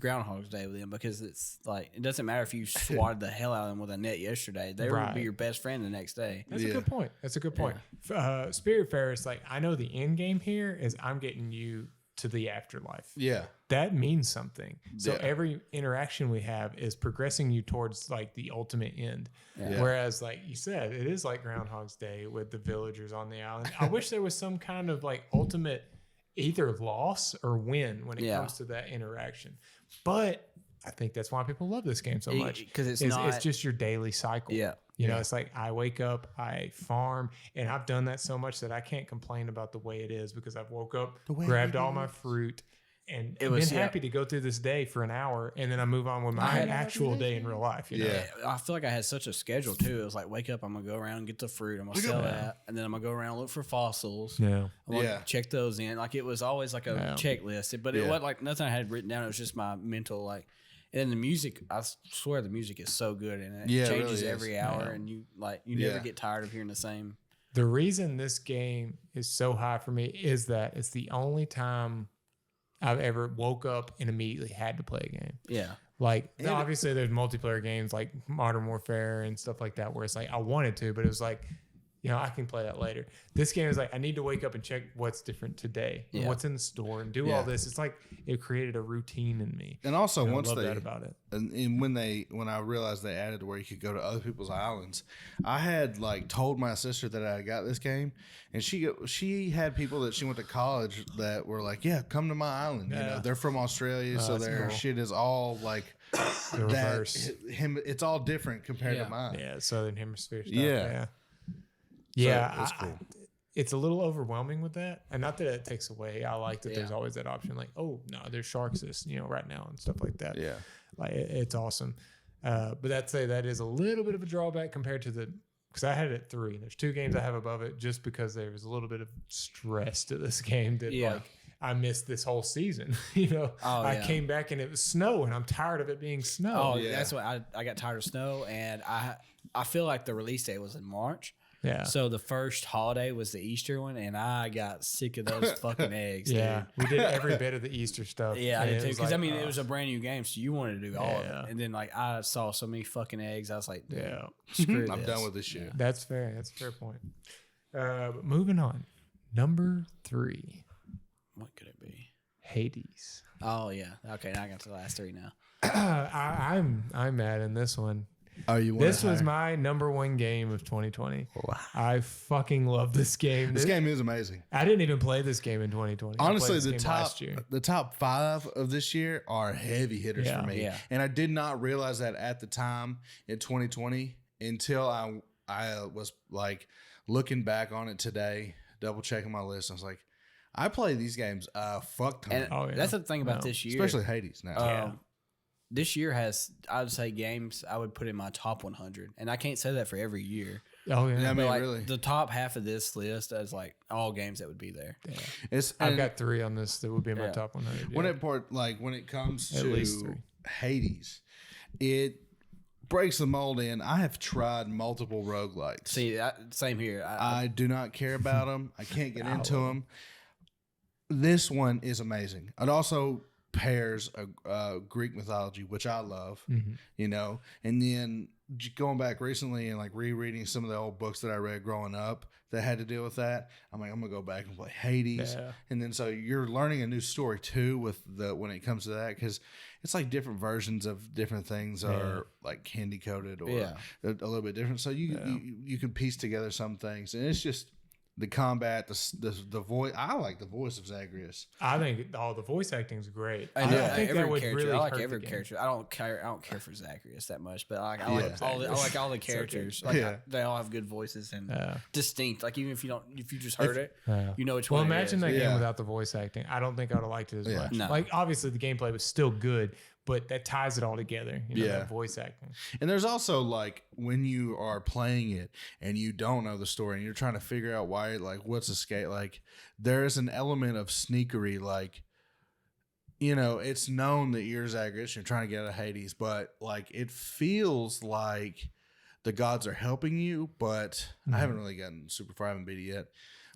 Groundhog's Day with them because it's like it doesn't matter if you swatted the hell out of them with a net yesterday; they will be your best friend the next day. That's a good point. That's a good point. Spiritfarer is like I know the end game here is I'm getting you to the afterlife. Yeah. That means something. So every interaction we have is progressing you towards like the ultimate end. Yeah. Whereas like you said, it is like Groundhog's Day with the villagers on the island. I wish there was some kind of like ultimate either loss or win when it comes to that interaction. But I think that's why people love this game so much. Because it's just your daily cycle. Yeah. You know, it's like I wake up, I farm, and I've done that so much that I can't complain about the way it is because I've woke up, grabbed all my fruit, and been happy to go through this day for an hour, and then I move on with my actual day in real life. You know? I feel like I had such a schedule too. It was like wake up, I'm gonna go around and get the fruit, I'm gonna sell that, and then I'm gonna go around and look for fossils. I'm gonna check those in. Like it was always like a checklist, but it wasn't like nothing I had written down. It was just my mental like. And then the music, I swear the music is so good and it changes really every hour and you never get tired of hearing the same. The reason this game is so high for me is that it's the only time I've ever woke up and immediately had to play a game. Yeah. Like obviously there's multiplayer games like Modern Warfare and stuff like that where it's like I wanted to, but it was like, you know, I can play that later. This game is like, I need to wake up and check what's different today, and what's in the store, and do all this. It's like it created a routine in me. And also, once I love that about it. And when I realized they added where you could go to other people's islands, I had like told my sister that I got this game, and she had people that she went to college that were like, yeah, come to my island. You know, they're from Australia, so their shit is all like the reverse. It's all different compared to mine. Yeah, Southern Hemisphere stuff. Yeah, it's cool. It's a little overwhelming with that, and not that it takes away. I like that there's always that option, like, oh no, there's sharks, right now and stuff like that. Yeah, like it's awesome. But that is a little bit of a drawback compared to because I had it at 3. There's 2 games I have above it just because there was a little bit of stress to this game that like I missed this whole season. I came back and it was snow, and I'm tired of it being snow. Oh yeah, that's what I got tired of snow, and I feel like the release date was in March. Yeah. So the first holiday was the Easter one, and I got sick of those fucking eggs. Yeah, dude. We did every bit of the Easter stuff. Yeah, I did too. Because it was a brand new game, so you wanted to do all of it. And then like I saw so many fucking eggs, I was like, screw this. I'm done with this shit. That's fair. That's a fair point. But moving on, number 3. What could it be? Hades. Oh yeah. Okay, now I got to the last 3 now. I'm mad in this one. Oh, this was my number 1 game of 2020. Wow. I fucking love this game. This game is amazing. I didn't even play this game in 2020. Honestly, the top 5 of this year are heavy hitters for me. Yeah. And I did not realize that at the time in 2020 until I was like looking back on it today, double checking my list. I was like, I play these games fuck ton. That's the thing about this year. Especially Hades now. This year has, I would say, games I would put in my top 100, and I can't say that for every year. Oh yeah, I mean, like, really, the top half of this list is like all games that would be there. Yeah. I've got 3 on this that would be in my top 100. Yeah. When it comes to Hades, it breaks the mold in. I have tried multiple roguelikes. See, same here. I do not care about them. I can't get into them. This one is amazing. It also pairs a Greek mythology, which I love, and then going back recently and like rereading some of the old books that I read growing up that had to deal with that. I'm like, I'm gonna go back and play Hades, and then so you're learning a new story too when it comes to that, because it's like different versions of different things are like candy coated or a little bit different. So you can piece together some things, and it's just the combat, the voice. I like the voice of Zagreus. I think all the voice acting is great. I think that would really I like every character. I don't care for Zagreus that much, but I like all the characters. They all have good voices and distinct. Like even if you just heard it, you know which one. Well, imagine that game without the voice acting. I don't think I would have liked it as much. No. Like obviously the gameplay was still good, but that ties it all together. That voice acting. And there's also like when you are playing it and you don't know the story and you're trying to figure out why, like what's escape, like there is an element of sneakery. Like, it's known that you're Zagreus, you're trying to get out of Hades, but like it feels like the gods are helping you, but I haven't really gotten super far, I haven't beat it yet.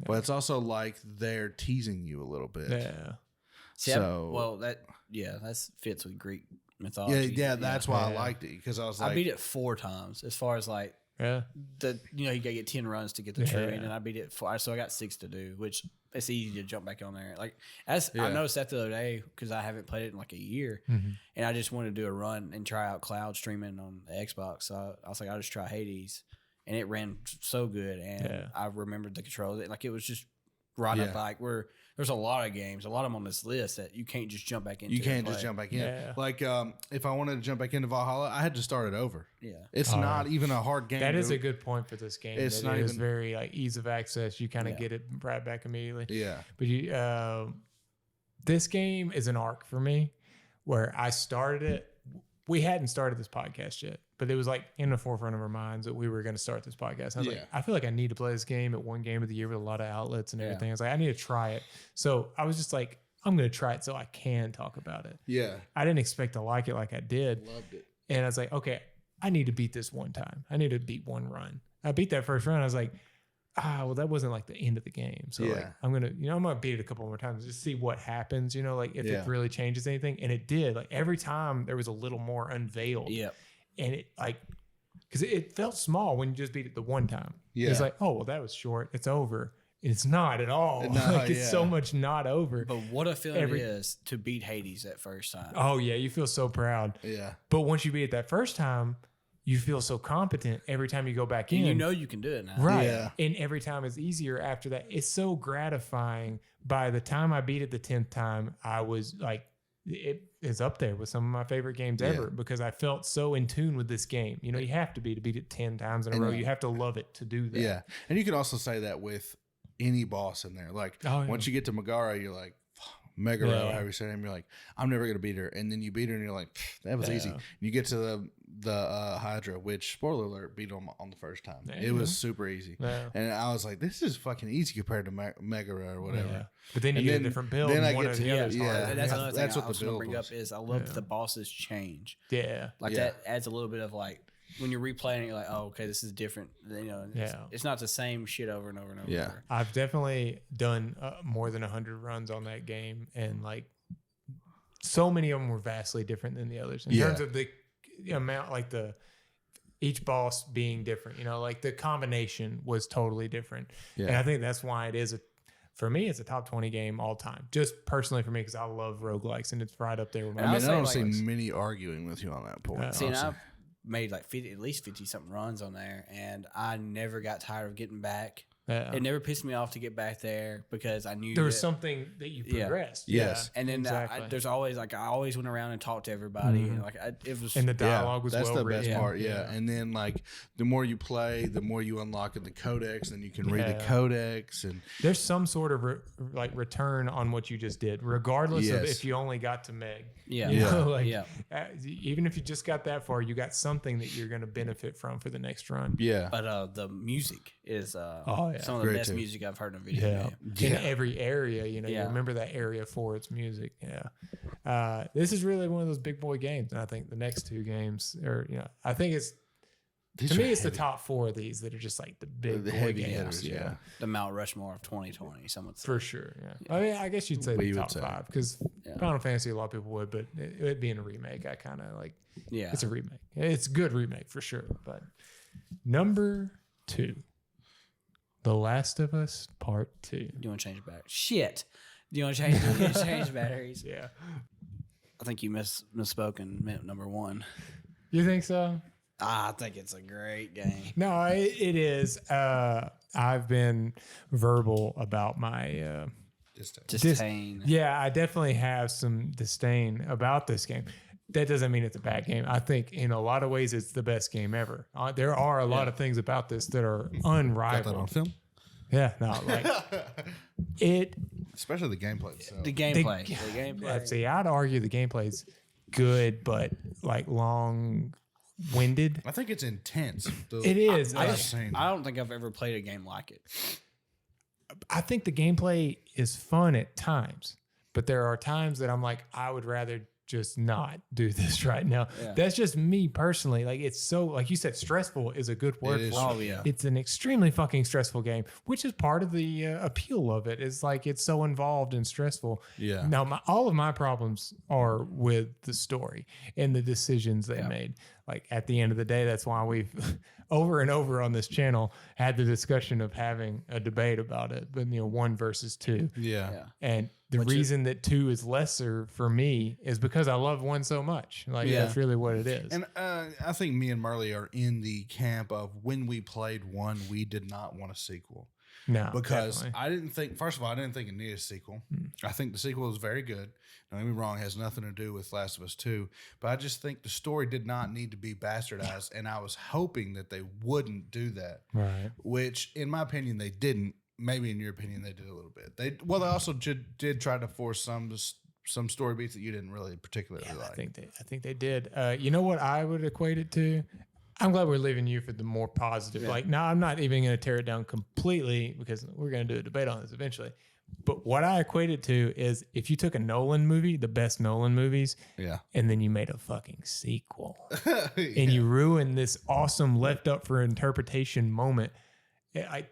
Yeah. But it's also like they're teasing you a little bit. Yeah. See, that fits with Greek mythology. Yeah, that's why I liked it, because I beat it 4 times as far as like you gotta get 10 runs to get the tree, and I beat it 4, so I got 6 to do, which it's easy to jump back on there. Like I noticed that the other day because I haven't played it in like a year, and I just wanted to do a run and try out cloud streaming on the Xbox. So I was like, I'll just try Hades, and it ran so good, and I remembered the controls. Like it was just right up like where. There's a lot of games, a lot of them on this list that you can't just jump back into. You can't just jump back in. Yeah. Like if I wanted to jump back into Valhalla, I had to start it over. Yeah, it's not even a hard game. That is a good point for this game. It's not even very like ease of access. You kind of get it right back immediately. Yeah, but this game is an arc for me, where I started it. We hadn't started this podcast yet, but it was like in the forefront of our minds that we were going to start this podcast. I was like, I feel like I need to play this game at one game of the year with a lot of outlets and everything. I was like, I need to try it. So I was just like, I'm going to try it so I can talk about it. Yeah. I didn't expect to like it like I did. Loved it. And I was like, okay, I need to beat this one time. I need to beat one run. I beat that first run. I was like, well, that wasn't like the end of the game. So like, I'm going to beat it a couple more times, just see what happens, like if it really changes anything. And it did. Like every time there was a little more unveiled. Yeah. And it like, because it felt small when you just beat it the one time. Yeah. It's like, oh, well, that was short. It's over. It's not at all. No, it's so much not over. But what a feeling it is to beat Hades that first time. Oh, yeah. You feel so proud. Yeah. But once you beat it that first time, you feel so competent every time you go back in. You know you can do it now. Right. Yeah. And every time is easier after that. It's so gratifying. By the time I beat it the 10th time, I was like, it is up there with some of my favorite games ever, because I felt so in tune with this game. You have to beat it 10 times in a row. You have to love it to do that. Yeah. And you can also say that with any boss in there. Like once you get to Megara, you're like, Megara, however you say her name, you're like, I'm never gonna beat her, and then you beat her, and you're like, that was easy. And you get to the Hydra, which spoiler alert, beat them on the first time. It was super easy, and I was like, this is fucking easy compared to Megara or whatever. Yeah. But then you get a different build. Then I get to that's another thing I was gonna bring up is I love that the bosses change. Yeah, like that adds a little bit of like. When you're replaying it, you're like, oh, okay, this is different. It's not the same shit over and over and over. Yeah. I've definitely done more than 100 runs on that game, and like so many of them were vastly different than the others in terms of the amount, like each boss being different. Like the combination was totally different, and I think that's why it is for me, it's a top 20 game all time. Just personally for me, because I love roguelikes, and it's right up there with my. I don't see many arguing with you on that point. See, I've made like at least 50 something runs on there, and I never got tired of getting back. It never pissed me off to get back there because I knew there was something that you progressed. Yes, and then there's always I always went around and talked to everybody, and it was and the dialogue was that's well the best part. Yeah, and then like the more you play, the more you unlock in the codex, and you can read the codex, and there's some sort of return on what you just did, regardless of if you only got to Meg. Even if you just got that far, you got something that you're going to benefit from for the next run. Yeah, but the music is some of the best music I've heard in a video game. In every area, you remember that area for its music. This is really one of those big boy games, and I think the next 2 games are, I think it's to me it's the top 4 of these that are just like the big boy heavy games. Hitters, the Mount Rushmore of 2020. Someone for sure. Yeah, I mean, I guess you'd say the top 5 because Final Fantasy a lot of people would, but it being a remake, I kind of like. Yeah, it's a remake. It's a good remake for sure. But number 2. The Last of Us Part 2. Do you want to change it back? Shit. Do you want to change batteries? Yeah. I think you misspoken. Meant number 1. You think so? I think it's a great game. No, it is. I've been verbal about my disdain. Yeah, I definitely have some disdain about this game. That doesn't mean it's a bad game. I think in a lot of ways it's the best game ever. There are a lot of things about this that are unrivaled. Got that on film? Yeah, no, like it. Especially the gameplay. So. The gameplay. See, I'd argue the gameplay's good, but like long-winded. I think it's intense. It is. I don't think I've ever played a game like it. I think the gameplay is fun at times, but there are times that I'm like, I would rather just not do this right now. Yeah. That's just me personally. Like, it's so, like you said, stressful is a good word for it. Oh, yeah. It's an extremely fucking stressful game, which is part of the appeal of it. Is like, it's so involved and stressful. Yeah. Now, all of my problems are with the story and the decisions they made. Like, at the end of the day, that's why we've over and over on this channel had the discussion of having a debate about it, but 1 versus 2. Yeah. And the reason that 2 is lesser for me is because I love 1 so much. Like, that's really what it is. And I think me and Marley are in the camp of when we played 1, we did not want a sequel. No, because I didn't think, first of all, I didn't think it needed a sequel. I think the sequel is very good. Don't get me wrong, it has nothing to do with Last of Us 2, but I just think the story did not need to be bastardized, and I was hoping that they wouldn't do that. Right. Which, in my opinion, they didn't. Maybe in your opinion, they did a little bit. They also did try to force some story beats that you didn't really particularly like. I think they did. You know what I would equate it to? I'm glad we're leaving you for the more positive. Yeah. Like, now I'm not even going to tear it down completely because we're going to do a debate on this eventually. But what I equate it to is if you took a Nolan movie, the best Nolan movies, and then you made a fucking sequel, and you ruined this awesome left up for interpretation moment.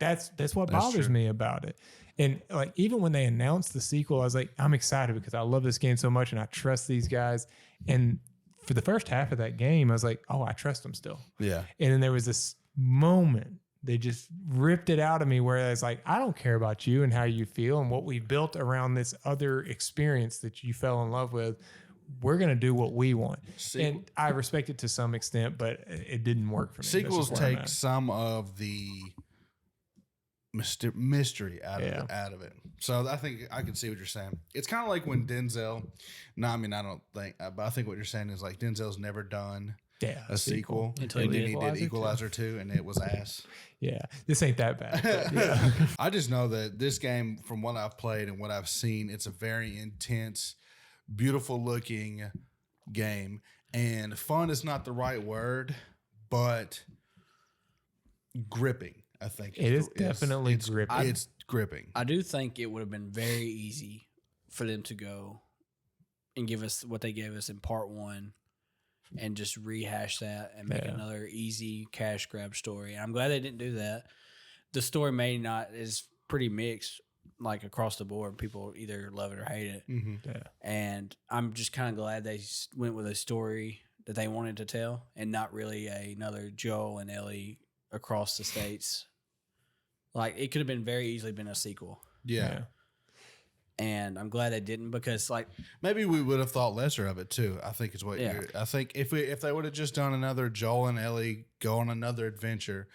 That's what bothers me about it. And like, even when they announced the sequel, I was like, I'm excited because I love this game so much and I trust these guys. And for the first half of that game, I was like, oh, I trust them still. Yeah. And then there was this moment, they just ripped it out of me where it's like, I don't care about you and how you feel and what we built around this other experience that you fell in love with. We're going to do what we want. And I respect it to some extent, but it didn't work for me. Sequels take some of the mystery out of it. So I think I can see what you're saying. It's kind of like when Denzel, I don't think, but I think what you're saying is like Denzel's never done a sequel. And then he did Equalizer 2 and it was ass. Yeah, this ain't that bad. I just know that this game, from what I've played and what I've seen, it's a very intense, beautiful looking game. And fun is not the right word, but gripping. I think it is definitely gripping. It's gripping. I do think it would have been very easy for them to go and give us what they gave us in part 1 and just rehash that and make another easy cash grab story. And I'm glad they didn't do that. The story is pretty mixed, like across the board. People either love it or hate it. Mm-hmm. Yeah. And I'm just kind of glad they went with a story that they wanted to tell and not really another Joel and Ellie across the states. Like, it could have been very easily been a sequel. Yeah. And I'm glad they didn't, because like maybe we would have thought lesser of it too. I think is what I think if they would have just done another Joel and Ellie go on another adventure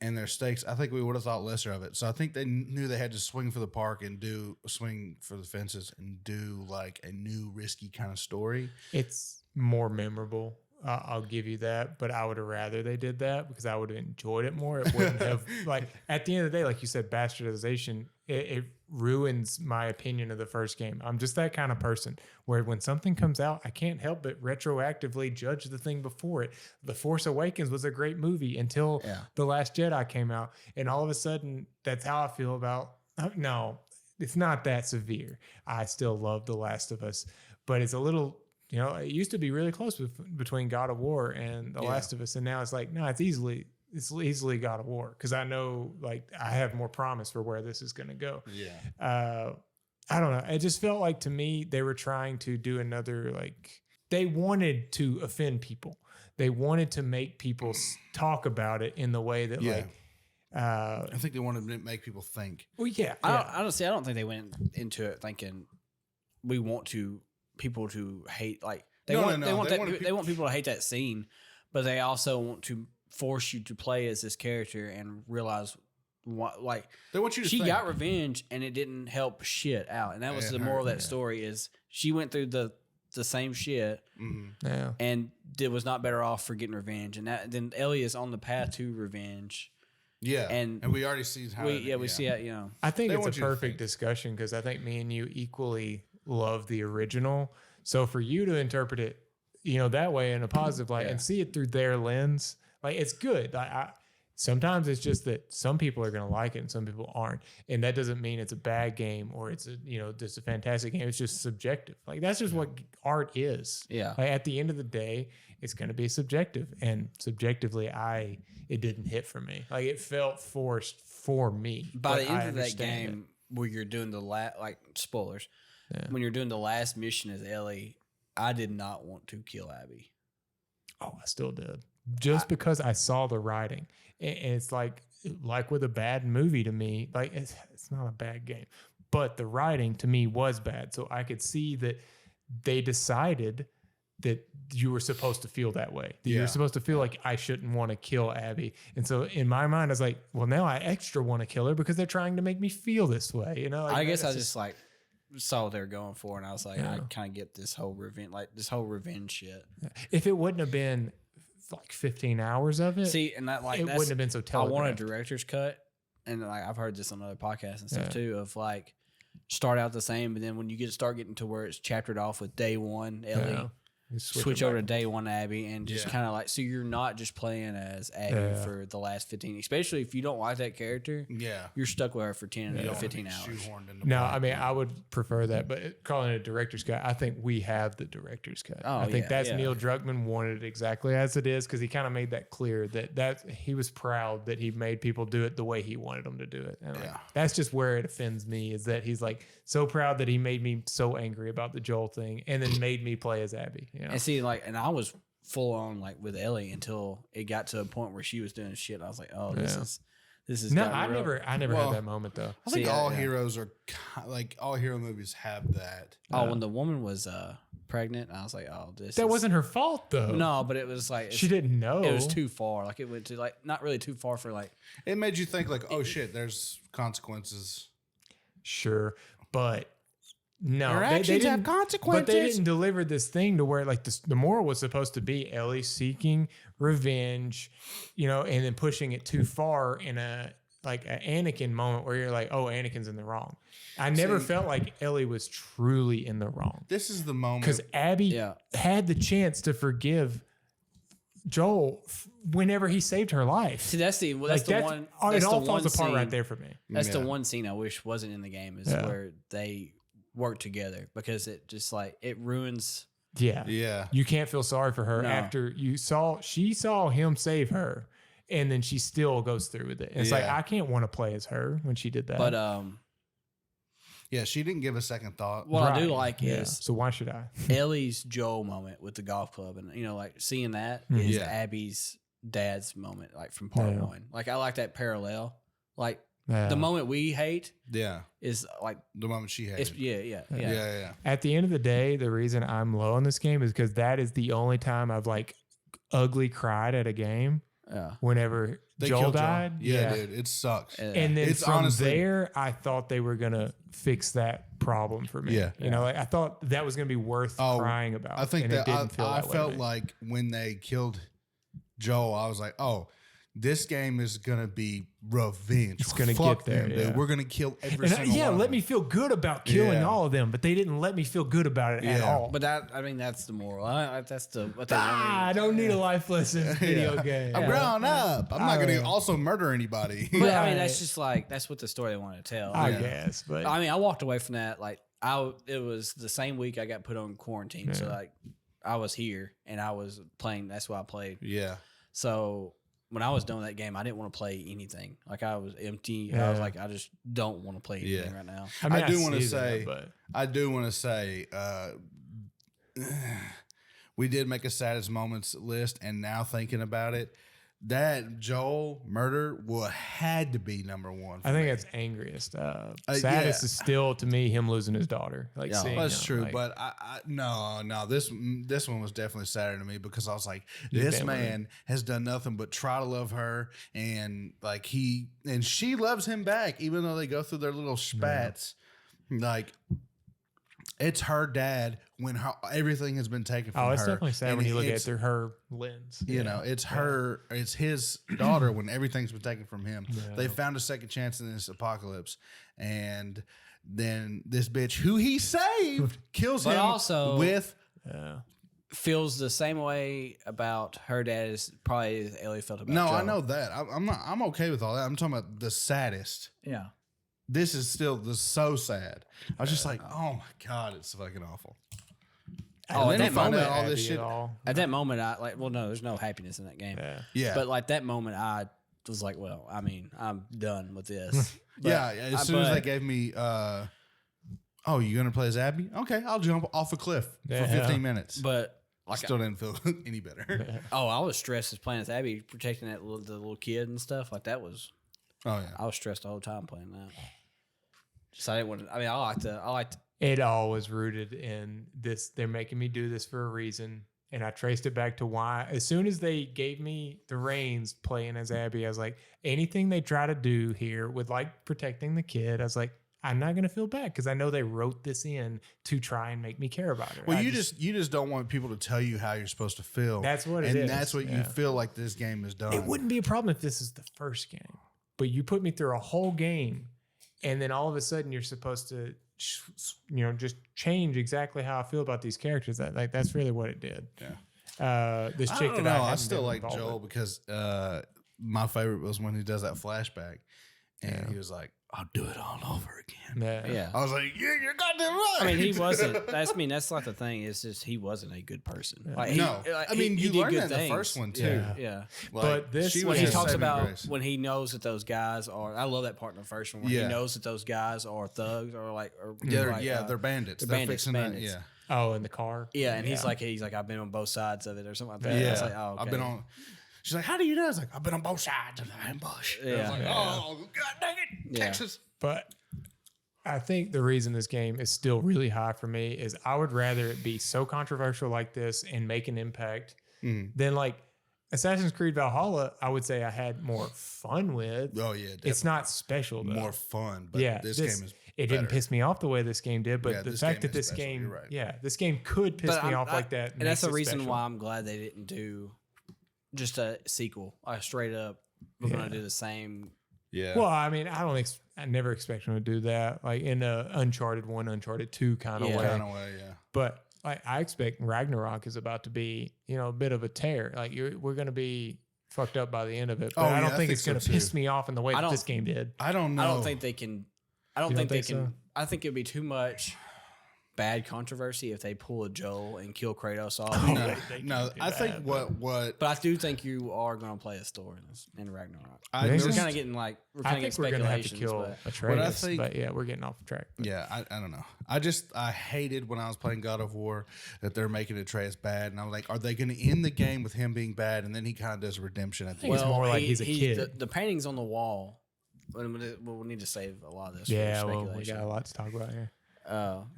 and their stakes, I think we would have thought lesser of it. So I think they knew they had to swing for the park and swing for the fences and do like a new risky kind of story. It's more memorable. I'll give you that, but I would have rather they did that because I would have enjoyed it more. It wouldn't have, like, at the end of the day, like you said, bastardization, it ruins my opinion of the first game. I'm just that kind of person where when something comes out, I can't help but retroactively judge the thing before it. The Force Awakens was a great movie until The Last Jedi came out, and all of a sudden, that's how I feel about. No, it's not that severe. I still love The Last of Us, but it's a little. It used to be really close between God of War and The Last of Us, and now it's like, no, it's easily God of War because I know, like, I have more promise for where this is going to go. Yeah. I don't know. It just felt like to me they were trying to do another, like, they wanted to offend people. They wanted to make people talk about it in the way that, like, I think they wanted to make people think. Well, yeah. Honestly, I don't think they went into it thinking we want people to hate, like they want people to hate that scene, but they also want to force you to play as this character and realize like they want you to she think. got revenge and it didn't help shit out. And that was the moral of that story is she went through the same shit and was not better off for getting revenge. And then Ellie is on the path to revenge. Yeah, and we already see how. We see it. You know, I think it's a perfect discussion because I think me and you equally love the original. So for you to interpret it, that way in a positive light and see it through their lens, like it's good. Sometimes it's just that some people are going to like it and some people aren't, and that doesn't mean it's a bad game or it's just a fantastic game. It's just subjective. Like that's just what art is. Yeah. Like at the end of the day, it's going to be subjective, and subjectively, it didn't hit for me. Like it felt forced for me. By the end of that game, where you're doing the spoilers, when you're doing the last mission as Ellie, I did not want to kill Abby. Oh, I still did, just because I saw the writing, and it's like with a bad movie to me. Like it's not a bad game, but the writing to me was bad, so I could see that they decided that you were supposed to feel that way. That you're supposed to feel like I shouldn't want to kill Abby. And so in my mind, I was like, well, now I extra want to kill her because they're trying to make me feel this way. Like, I guess I just like saw what they were going for, and I was like, I kind of get this whole revenge shit. If it wouldn't have been like 15 hours of it, and that it wouldn't have been so telegraphed. I want a director's cut, and like I've heard this on other podcasts and stuff too, of like start out the same, but then when you start getting to where it's chaptered off with day one, Ellie. Switch over to day one Abby and just kind of like, so you're not just playing as Abby for the last 15, especially if you don't like that character. Yeah. You're stuck with her for 10 to 15 hours. No, I mean, I would prefer that, but calling it a director's cut, I think we have the director's cut. I think that's Neil Druckmann wanted it exactly as it is because he kind of made that clear that he was proud that he made people do it the way he wanted them to do it. And like, that's just where it offends me is that he's like so proud that he made me so angry about the Joel thing and then made me play as Abby. And see, and I was full on with Ellie until it got to a point where she was doing shit. I was like, oh, this is. No, I never had that moment though. I think all heroes are all hero movies have that. When the woman was pregnant, I was like, oh, that wasn't her fault though. No, but it was like she didn't know. It was too far. Like it went to not really too far for It made you think oh shit, there's consequences. Sure, but. No, your actions have consequences. But they didn't deliver this thing to where the moral was supposed to be Ellie seeking revenge, and then pushing it too far in an Anakin moment where you're like, oh, Anakin's in the wrong. I never felt like Ellie was truly in the wrong. This is the moment because Abby had the chance to forgive Joel whenever he saved her life. See, that's the one. It all falls apart right there for me. That's the one scene I wish wasn't in the game is where they work together because it just it ruins. Yeah. You can't feel sorry for her after she saw him save her, and then she still goes through with it. And it's like I can't want to play as her when she did that. But she didn't give a second thought. What I do like is so why should I? Ellie's Joel moment with the golf club, and seeing that is Abby's dad's moment, from part one. I like that parallel. The moment we hate is the moment she hated. Yeah. At the end of the day, the reason I'm low on this game is because that is the only time I've ugly cried at a game. Yeah. Whenever Joel died. Yeah, dude, it sucks. And then there, I thought they were gonna fix that problem for me. Yeah. I thought that was gonna be worth crying about. I think I felt like when they killed Joel, I was like, oh. This game is gonna be revenge. It's gonna get there. Dude. We're gonna kill every single one. Let me feel good about killing all of them, but they didn't let me feel good about it at all. But that's the moral. That's what I don't need a life lesson video game. I'm grown up. I'm not gonna also murder anybody. But I mean, that's just that's what the story they wanted to tell. I guess. But I mean, I walked away from that it was the same week I got put on quarantine, so I was here and I was playing. That's why I played. Yeah. So. When I was done with that game, I didn't want to play anything. I was empty. I was like, I just don't want to play anything right now. I mean, I do want to say, we did make a saddest moments list, and now thinking about it, that Joel murder had to be number one. I think it's angriest. Saddest is still to me him losing his daughter. Like, that's true, but no, this one was definitely sadder to me because I was like, this man has done nothing but try to love her, and like she loves him back, even though they go through their little spats. Like, it's her dad when everything has been taken from her. Oh, it's definitely sad when you look at it through her lens. You know, it's it's his daughter when everything's been taken from him. Yeah. They found a second chance in this apocalypse, and then this bitch who he saved kills him. Also feels the same way about her dad as probably Ellie felt about Joe. I know that. I'm okay with all that. I'm talking about the saddest. Yeah. This is still so sad. I was just like, oh my God, it's fucking awful. Oh, at that moment, all this shit. At that moment, there's no happiness in that game. Yeah. But like that moment, I was like, well, I mean, I'm done with this. But, as soon as they gave me, you gonna play as Abby? Okay, I'll jump off a cliff for 15 minutes. But like, still didn't feel any better. I was stressed as playing as Abby, protecting the little kid and stuff. Like that was. Oh yeah. I was stressed the whole time playing that. So I didn't want to. I mean, I liked. It all was rooted in this. They're making me do this for a reason, and I traced it back to why. As soon as they gave me the reins playing as Abby, I was like, anything they try to do here with like protecting the kid, I was like, I'm not gonna feel bad because I know they wrote this in to try and make me care about her. Well, you just don't want people to tell you how you're supposed to feel. That's what it is, and that's what you feel like this game is done. It wouldn't be a problem if this is the first game, but you put me through a whole game. And then all of a sudden, you're supposed to, just change exactly how I feel about these characters. That's really what it did. Yeah. This chick I still like Joel because my favorite was when he does that flashback, and he was like, "I'll do it all over again." Yeah. I was like, "Yeah, you're goddamn right." I mean, he wasn't. That's like the thing. It's just he wasn't a good person. Like, you learned that in the first one too. Yeah. Like, but this, when he talks about when he knows that those guys are, I love that part in the first one. Where he knows that those guys are thugs or they're bandits. They're fixing bandits. Oh, in the car. Yeah, and he's like, I've been on both sides of it or something like that. Yeah. It's like, oh, okay. I've been on. She's like, how do you know? I was like, I've been on both sides of the ambush. Yeah. I was like, oh, God dang it, Texas. But I think the reason this game is still really high for me is I would rather it be so controversial like this and make an impact than like Assassin's Creed Valhalla. I would say I had more fun with. Oh yeah, definitely. It's not special though. More fun, but this game is. It didn't piss me off the way this game did, but the fact that this game, this game could piss me off like that. And that's the reason why I'm glad they didn't do just a sequel. Straight up, we're going to do the same. Yeah. Well, I mean, I never expect them to do that, like in a Uncharted 1, Uncharted 2 kind of way. But like, I expect Ragnarok is about to be, a bit of a tear. Like we're going to be fucked up by the end of it. But I don't think it's going to piss me off in the way that this game did. I don't know. I don't think they can. I don't think they can. So? I think it'd be too much bad controversy if they pull a Joel and kill Kratos off. No, I think what. But I do think you are going to play a story in Ragnarok. We're kind of getting like I think we're going to have to kill Atreus. But yeah, we're getting off track. But. Yeah, I don't know. I hated when I was playing God of War that they're making Atreus bad, and I was like, are they going to end the game with him being bad, and then he kind of does redemption at the end? It's more like he's a kid. The paintings on the wall. We'll need to save a lot of this. Yeah, we got a lot to talk about here.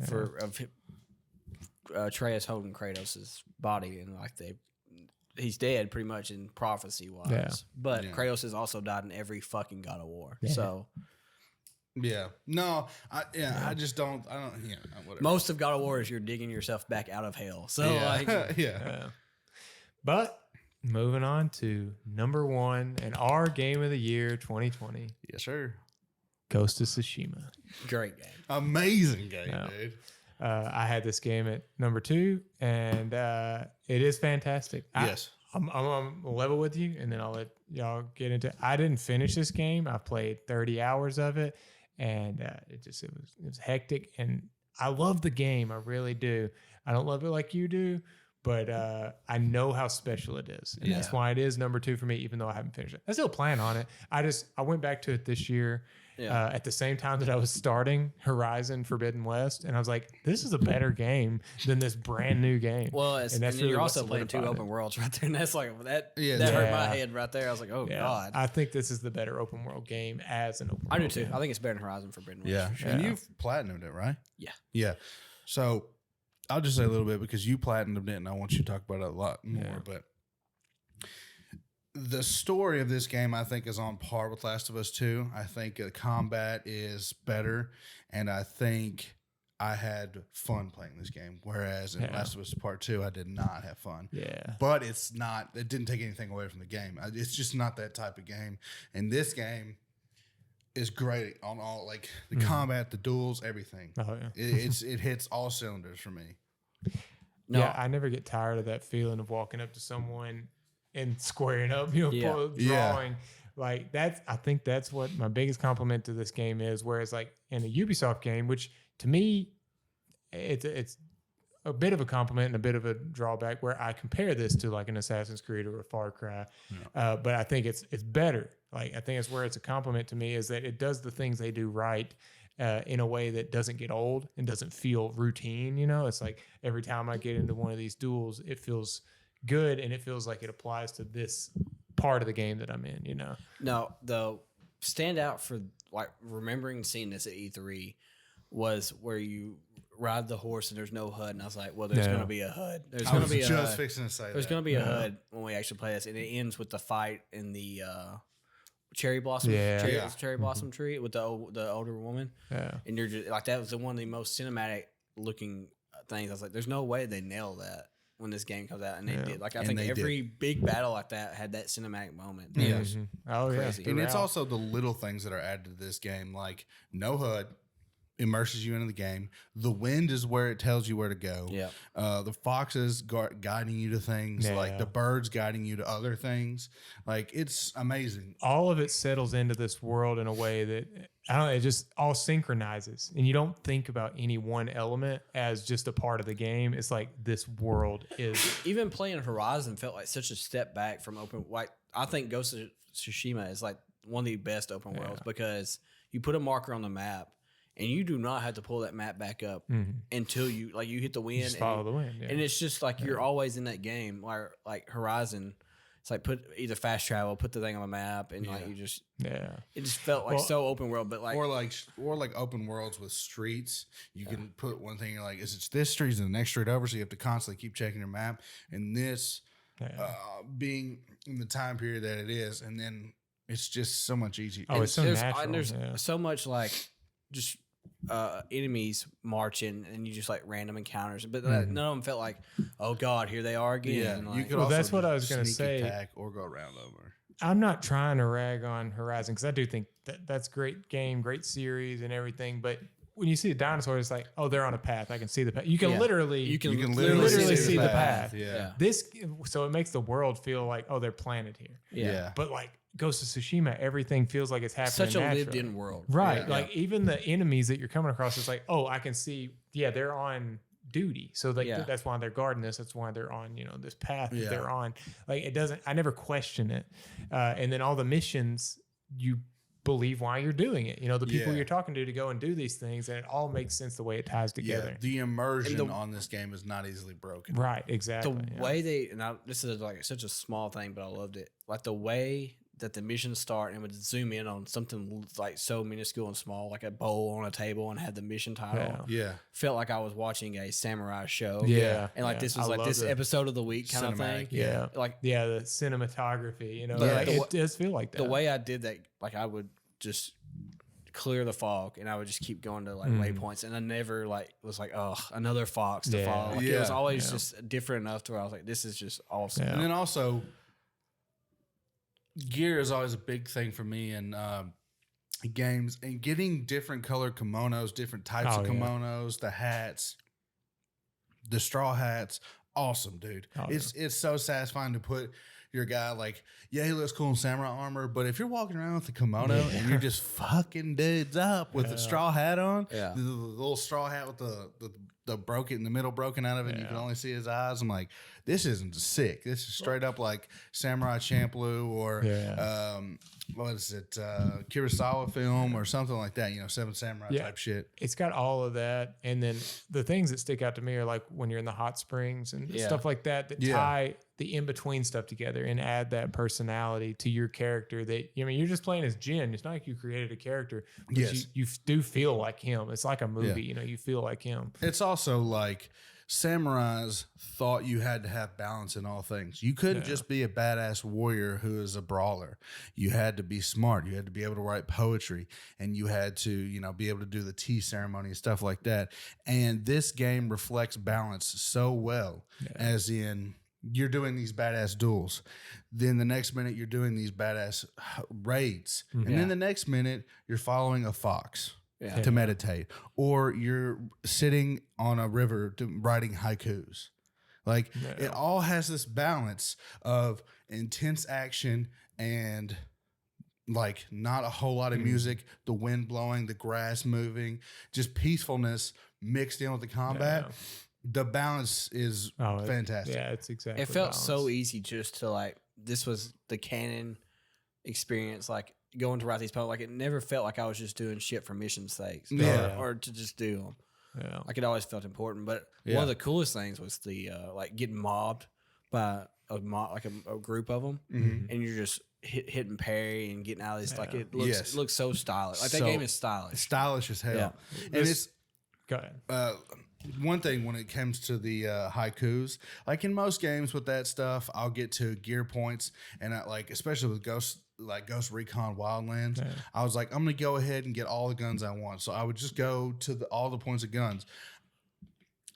For Atreus holding Kratos' body, and like he's dead pretty much in prophecy wise. But Kratos has also died in every fucking God of War. Yeah. So I just don't. I don't. Whatever. Most of God of War is you're digging yourself back out of hell. So But moving on to number 1 and our game of the year 2020. Yes, sir. Ghost of Tsushima. Great game. Amazing game, dude. I had this game at number 2, and it is fantastic. Yes. I'm level with you, and then I'll let y'all get into it. I didn't finish this game. I played 30 hours of it, and it was hectic. And I love the game. I really do. I don't love it like you do, but I know how special it is. And that's why it is number 2 for me, even though I haven't finished it. I still plan on it. I went back to it this year at the same time that I was starting Horizon Forbidden West. And I was like, this is a better game than this brand new game. Well, and that's really you're also playing 2 open worlds right there. And that's like, that hurt my head right there. I was like, oh, God. I think this is the better open world game as an open world I do too. game. I think it's better than Horizon Forbidden West. Yeah. Sure. And you've platinumed it, right? Yeah. Yeah. So I'll just say a little bit because you platinumed it and I want you to talk about it a lot more. But the story of this game, I think, is on par with Last of Us 2. I think the combat is better. And I think I had fun playing this game. Whereas in Last of Us Part 2, I did not have fun. Yeah. But it didn't take anything away from the game. It's just not that type of game. And this game is great on all, like the combat, the duels, everything. Oh yeah, it hits all cylinders for me. No, yeah, I never get tired of that feeling of walking up to someone and squaring up, drawing. Like that's, I think that's what my biggest compliment to this game is. Whereas like in a Ubisoft game, which to me, it's a bit of a compliment and a bit of a drawback, where I compare this to like an Assassin's Creed or a Far Cry, but I think it's better. Like I think it's where it's a compliment to me is that it does the things they do right in a way that doesn't get old and doesn't feel routine. You know, it's like every time I get into one of these duels, it feels good and it feels like it applies to this part of the game that I'm in. You know, no, the standout for like remembering seeing this at E3 was where you ride the horse and there's no HUD, and I was like, well, there's going to be a HUD. There's going to be just fixing to say there's going to be a HUD when we actually play this, and it ends with the fight in the cherry blossom tree with the older woman. Yeah, and you're just like, that was one of the most cinematic looking things. I was like, there's no way they nail that when this game comes out, and they did. Like I think every big battle like that had that cinematic moment. Yeah, crazy. And it's also the little things that are added to this game, like no HUD. Immerses you into the game. The wind is where it tells you where to go. Yeah. The foxes guiding you to things, like the birds guiding you to other things. Like it's amazing. All of it settles into this world in a way that I don't know, it just all synchronizes, and you don't think about any one element as just a part of the game. It's like this world is. Even playing Horizon felt like such a step back from open. Like I think Ghost of Tsushima is like one of the best open worlds because you put a marker on the map. And you do not have to pull that map back up until you hit the wind. You just follow the wind, and it's just like you're always in that game. Like Horizon, it's like put either fast travel, put the thing on the map, and like you just it just felt like so open world. But like or like open worlds with streets, you can put one thing. You're like, is it this street? Is it the next street over? So you have to constantly keep checking your map. And this being in the time period that it is, and then it's just so much easier. Oh, it's so natural. And there's so much like just enemies marching and you just like random encounters, but none of them felt like, oh God, here they are again. Yeah, like, you could that's what I was going to say. Attack or go around over. I'm not trying to rag on Horizon because I do think that's great game, great series, and everything. But when you see a dinosaur, it's like, oh, they're on a path. I can see the path. You can literally see the path. Yeah. So it makes the world feel like, oh, they're planted here. Yeah. But like Ghost of Tsushima, everything feels like it's happening. Such a naturally. lived-in world, right? Yeah. Like even the enemies that you're coming across, it's like, oh, I can see. Yeah, they're on duty, so that's why they're guarding this. That's why they're on this path that they're on. Like it doesn't. I never question it. And then all the missions, you believe why you're doing it. The people you're talking to go and do these things, and it all makes sense the way it ties together. Yeah, the immersion on this game is not easily broken. Right, exactly. The way this is like such a small thing, but I loved it. Like the way that the missions start and would zoom in on something like so minuscule and small, like a bowl on a table, and had the mission title. Yeah. Felt like I was watching a samurai show. Yeah. And like this was like this episode of the week kind of thing. Yeah. Like the cinematography, it does feel like that. The way I did that, like I would just clear the fog and I would just keep going to like waypoints, and I never was like, oh, another fox to follow. Like, it was always just different enough to where I was like, this is just awesome. And then also, gear is always a big thing for me in games, and getting different colored kimonos, different types of kimonos, the hats, the straw hats. Awesome, dude. It's so satisfying to put your guy like, he looks cool in samurai armor, but if you're walking around with a kimono and you're just fucking dudes up with a straw hat on, the little straw hat with the the middle broken out of it. And you can only see his eyes. I'm like, this isn't sick. This is straight up like Samurai Champloo or what is it, Kurosawa film or something like that. Seven Samurai type shit. It's got all of that, and then the things that stick out to me are like when you're in the hot springs and stuff like that tie the in between stuff together and add that personality to your character. That you're just playing as Jin. It's not like you created a character, but you do feel like him. It's like a movie. You feel like him. It's also like samurais thought you had to have balance in all things. You couldn't just be a badass warrior who is a brawler. You had to be smart. You had to be able to write poetry, and you had to, be able to do the tea ceremony and stuff like that. And this game reflects balance so well, as in you're doing these badass duels. Then the next minute you're doing these badass raids. And then the next minute you're following a fox. To meditate, or you're sitting on a river writing haikus. Like it all has this balance of intense action and like not a whole lot of music, the wind blowing, the grass moving, just peacefulness mixed in with the combat. The balance is fantastic. Yeah, it's exactly. It felt so easy just to like, this was the canon experience, like going to write these poems. Like it never felt like I was just doing shit for mission's sake, or to just do them. Yeah, like it always felt important. But one of the coolest things was the like getting mobbed by a group of them, and you're just hitting parry and getting out of this. Like it looks so stylish. Like that game is stylish as hell. Yeah. And it's go ahead. One thing when it comes to the haikus, like in most games with that stuff, I'll get to gear points, and especially with Ghost Recon Wildlands, I was like, I'm gonna go ahead and get all the guns I want. So I would just go to all the points of guns.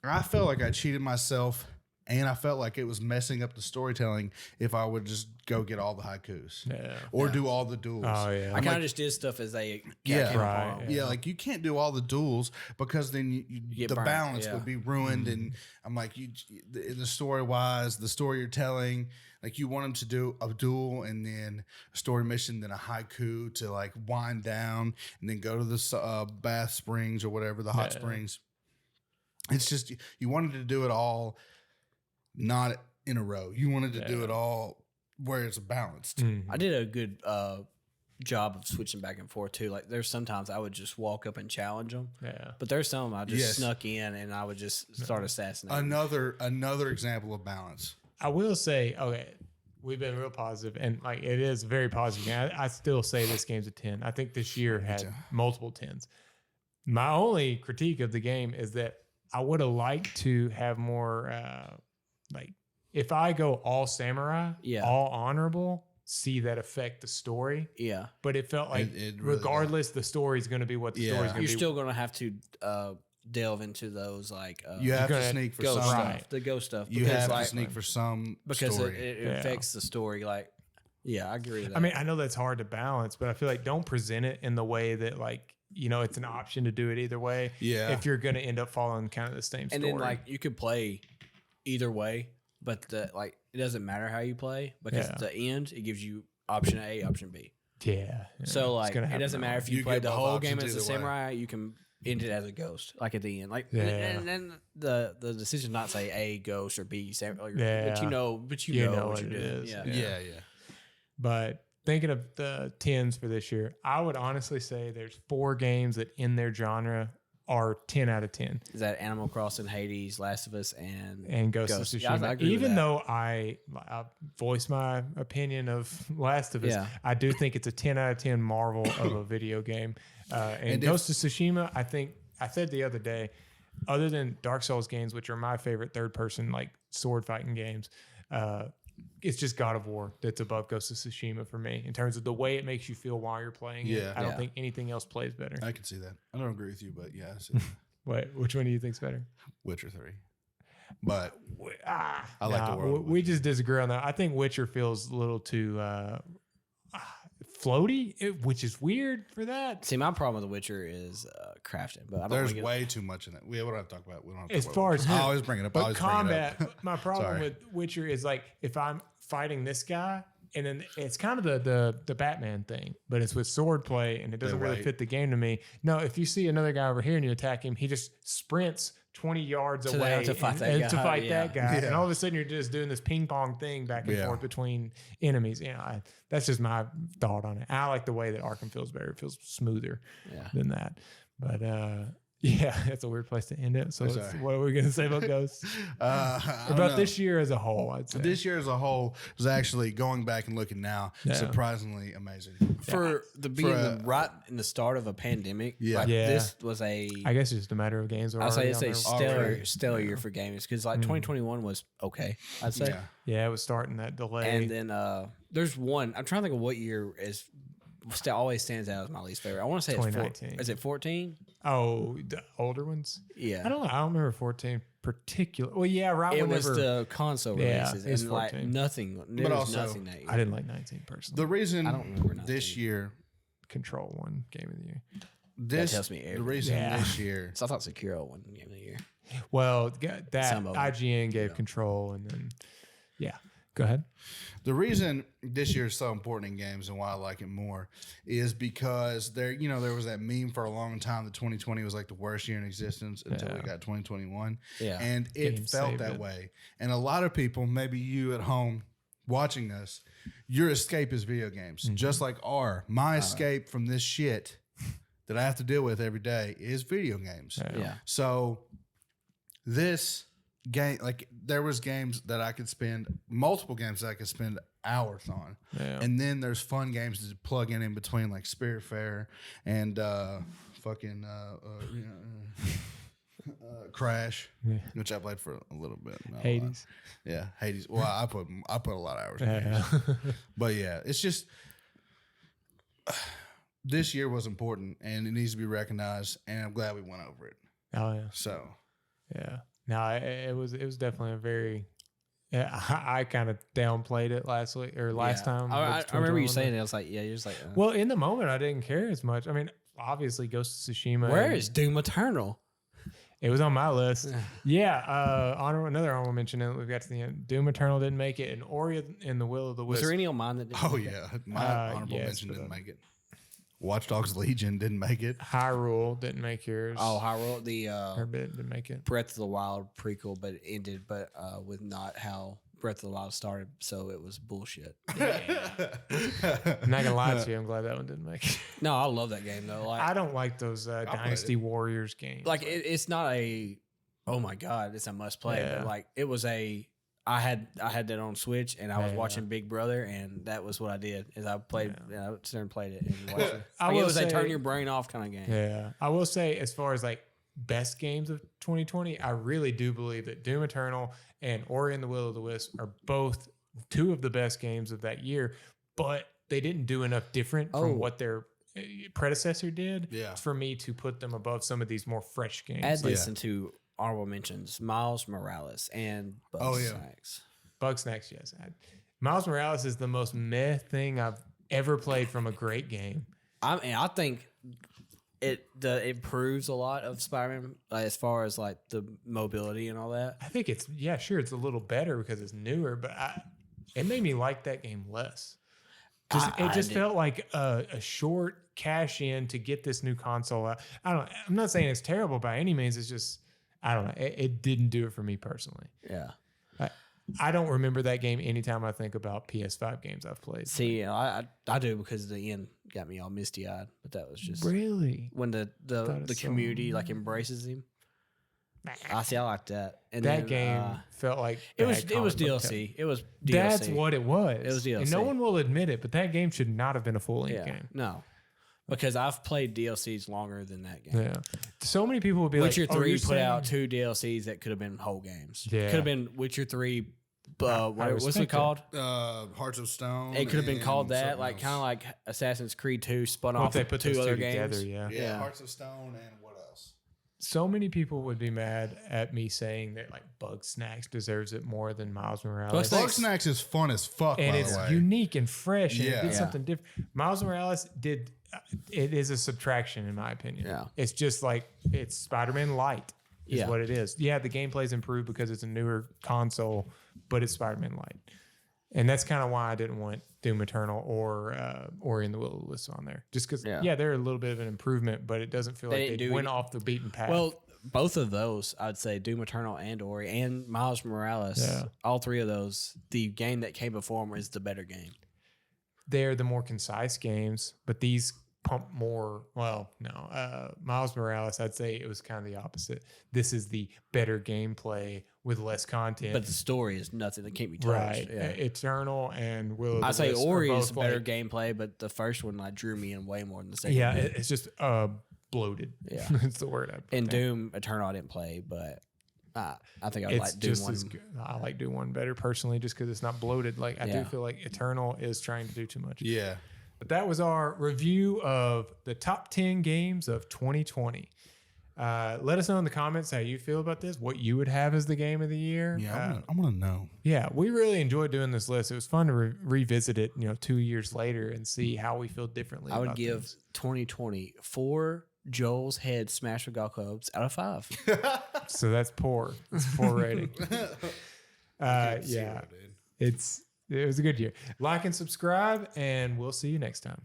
I felt like I cheated myself, and I felt like it was messing up the storytelling if I would just go get all the haikus or do all the duels. Oh yeah, I kind of just did stuff as they like you can't do all the duels because then the balance would be ruined. And I'm like, the story wise, the story you're telling, like you want them to do a duel and then a story mission, then a haiku to like wind down and then go to the bath springs or whatever, the hot springs. It's just you wanted to do it all. Not in a row. You wanted to do it all where it's balanced. I did a good job of switching back and forth too. Like there's sometimes I would just walk up and challenge them. Yeah. But there's some I just snuck in and I would just start assassinating. Another example of balance. I will say, we've been real positive, and like it is very positive. I still say this game's a 10. I think this year had multiple 10s. My only critique of the game is that I would have liked to have more. Like if I go all samurai, all honorable, see that affect the story. Yeah. But it felt like it really regardless, the story's going to be what the story's going to be. You're still going to have to delve into those like you have to sneak for some stuff, the ghost stuff. You have to sneak for some because story. it affects the story. Like, I agree with that. I mean, I know that's hard to balance, but I feel like don't present it in the way that like, it's an option to do it either way. Yeah. If you're going to end up following kind of the same story. And then like you could play either way, but it doesn't matter how you play because at the end it gives you option A, option B. Yeah. So like it doesn't matter if you play the whole game as a samurai, you can end it as a ghost, like at the end. Like and then the decision not say A ghost or B samurai, but you know what you're doing. Yeah. But thinking of the 10s for this year, I would honestly say there's 4 games that in their genre are 10 out of 10. Is that Animal Crossing, Hades, Last of Us, and Ghost of Tsushima? Yeah, even though I voiced my opinion of Last of Us, I do think it's a 10 out of 10 marvel of a video game. And Ghost of Tsushima, I think I said the other day, other than Dark Souls games, which are my favorite third-person like sword fighting games, it's just God of War that's above Ghost of Tsushima for me in terms of the way it makes you feel while you're playing it. I don't think anything else plays better. I can see that. I don't agree with you, but yeah. Wait, which one do you think's better? Witcher 3. But I like the world. We just disagree on that. I think Witcher feels a little too floaty, which is weird for that. See, my problem with The Witcher is crafting, but there's way too much in it. We don't have to talk about it. We don't have to as far as I always bring it up. But combat, my problem with Witcher is like if I'm fighting this guy, and then it's kind of the Batman thing, but it's with swordplay, and it doesn't really fit the game to me. No, if you see another guy over here and you attack him, he just sprints 20 yards away to fight that guy. And all of a sudden you're just doing this ping pong thing back and forth between enemies. That's just my thought on it. I like the way that Arkham feels better. It feels smoother than that. But that's a weird place to end it. So what are we going to say about Ghosts? About this year as a whole, I'd say. This year as a whole was actually, going back and looking now, surprisingly amazing. For being right in the start of a pandemic, this was I guess it's just a matter of games. I'd say it's a stellar year for gamers, because 2021 was okay, I'd say. Yeah, it was starting that delay. And then there's one, I'm trying to think of what year always stands out as my least favorite. I want to say 2019. Is it 14? Oh, the older ones? Yeah. I don't know. I don't remember 14 particular. Well, right. It was the console releases. It and like nothing. There was nothing that year. I didn't like 19 personally. The reason I don't remember this year. Control won Game of the Year. That tells me everything. The reason this year. So I thought Sekiro won Game of the Year. Well, that IGN gave Control, and then, go ahead. The reason this year is so important in games and why I like it more is because there was that meme for a long time that 2020 was like the worst year in existence until we got 2021. Yeah. And it felt that way. And a lot of people, maybe you at home watching us, your escape is video games. Just like my escape from this shit that I have to deal with every day is video games. Yeah. So this game, like there was games that I could spend, multiple games that I could spend hours on, and then there's fun games to plug in between, like Spiritfarer and Crash, which I played for a little bit. Hades, Hades. Well, I put a lot of hours in Hades. But it's just this year was important and it needs to be recognized, and I'm glad we went over it. Oh yeah. So no, it was definitely a very. I kind of downplayed it last time. I remember you saying it. I was like, you're just like. Well, in the moment, I didn't care as much. I mean, obviously, Ghost of Tsushima. Where is Doom Eternal? It was on my list. Another honorable mention that we got to the end. Doom Eternal didn't make it, and Ori and the Will of the Wisps. Was there any on mine that didn't? Oh yeah, my honorable mention didn't make it. Watch Dogs Legion didn't make it. Hyrule didn't make yours. Oh, Hyrule, the didn't make it. Breath of the Wild prequel, but it ended, with not how Breath of the Wild started, so it was bullshit. I'm not gonna lie to you, I'm glad that one didn't make it. No, I love that game though. Like, I don't like those Dynasty Warriors games. Like it's not a, oh my god, it's a must play. But like it was a. I had that on Switch, and I was watching Big Brother, and that was what I did. Is I played, I sat there and played it and watched it. It was a turn your brain off kind of game. Yeah, I will say, as far as like best games of 2020, I really do believe that Doom Eternal and Ori and the Will of the Wisps are both two of the best games of that year, but they didn't do enough different from what their predecessor did for me to put them above some of these more fresh games. Add this into honorable mentions: Miles Morales and Bugsnax. Bugsnax, yes. Miles Morales is the most meh thing I've ever played from a great game. I think it improves a lot of Spider-Man as far as like the mobility and all that. I think it's it's a little better because it's newer, but it made me like that game less. It just felt like a short cash in to get this new console out. I'm not saying it's terrible by any means. It's just, I don't know. It didn't do it for me personally. Yeah. I don't remember that game anytime I think about PS5 games I've played. See, I do, because the end got me all misty eyed, but that was just really when the community like embraces him. I like that. And that game felt like it was DLC. It was DLC. That's what it was. It was DLC. And no one will admit it, but that game should not have been a full length game. No. Because I've played DLCs longer than that game. Yeah. So many people would be Witcher like, Witcher 3 put out 2 DLCs that could have been whole games. Yeah. Could have been Witcher 3, what's it called? Hearts of Stone. It could have been called that, like kind of like Assassin's Creed 2 spun off they put 2 other games. Together, yeah, Hearts of Stone and what else? So many people would be mad at me saying that like Bugsnax deserves it more than Miles Morales. Bugsnax is fun as fuck, and by it's the way. unique and fresh, and it did something different. Miles Morales did. It is a subtraction, in my opinion. Yeah, it's just like it's Spider-Man Lite is what it is. Yeah, the gameplay's improved because it's a newer console, but it's Spider-Man Lite, and that's kind of why I didn't want Doom Eternal or Ori and the Will of the Wisps on there, just because they're a little bit of an improvement, but it doesn't feel like they went off the beaten path. Well, both of those, I'd say Doom Eternal and Ori and Miles Morales, all three of those, the game that came before them is the better game. They're the more concise games, but these pump more. Well, no. Miles Morales, I'd say it was kind of the opposite. This is the better gameplay with less content. But the story is nothing that can't be touched. Right. Yeah. Eternal and Will of the I'd say Wisps Ori is better gameplay, but the first one drew me in way more than the second one. It's just bloated. Yeah. That's the word I'd put in Doom Eternal, I didn't play, but I think I like Doom 1. I like Doom 1 better personally just because it's not bloated. Like I do feel like Eternal is trying to do too much. Yeah. But that was our review of the top 10 games of 2020. Let us know in the comments how you feel about this, what you would have as the game of the year. Yeah, I'm gonna know. Yeah, we really enjoyed doing this list. It was fun to revisit it, 2 years later and see how we feel differently. I would give 2020 4 Joel's head smash with golf clubs out of 5. So that's poor. It's a poor rating. It was a good year. Like and subscribe, and we'll see you next time.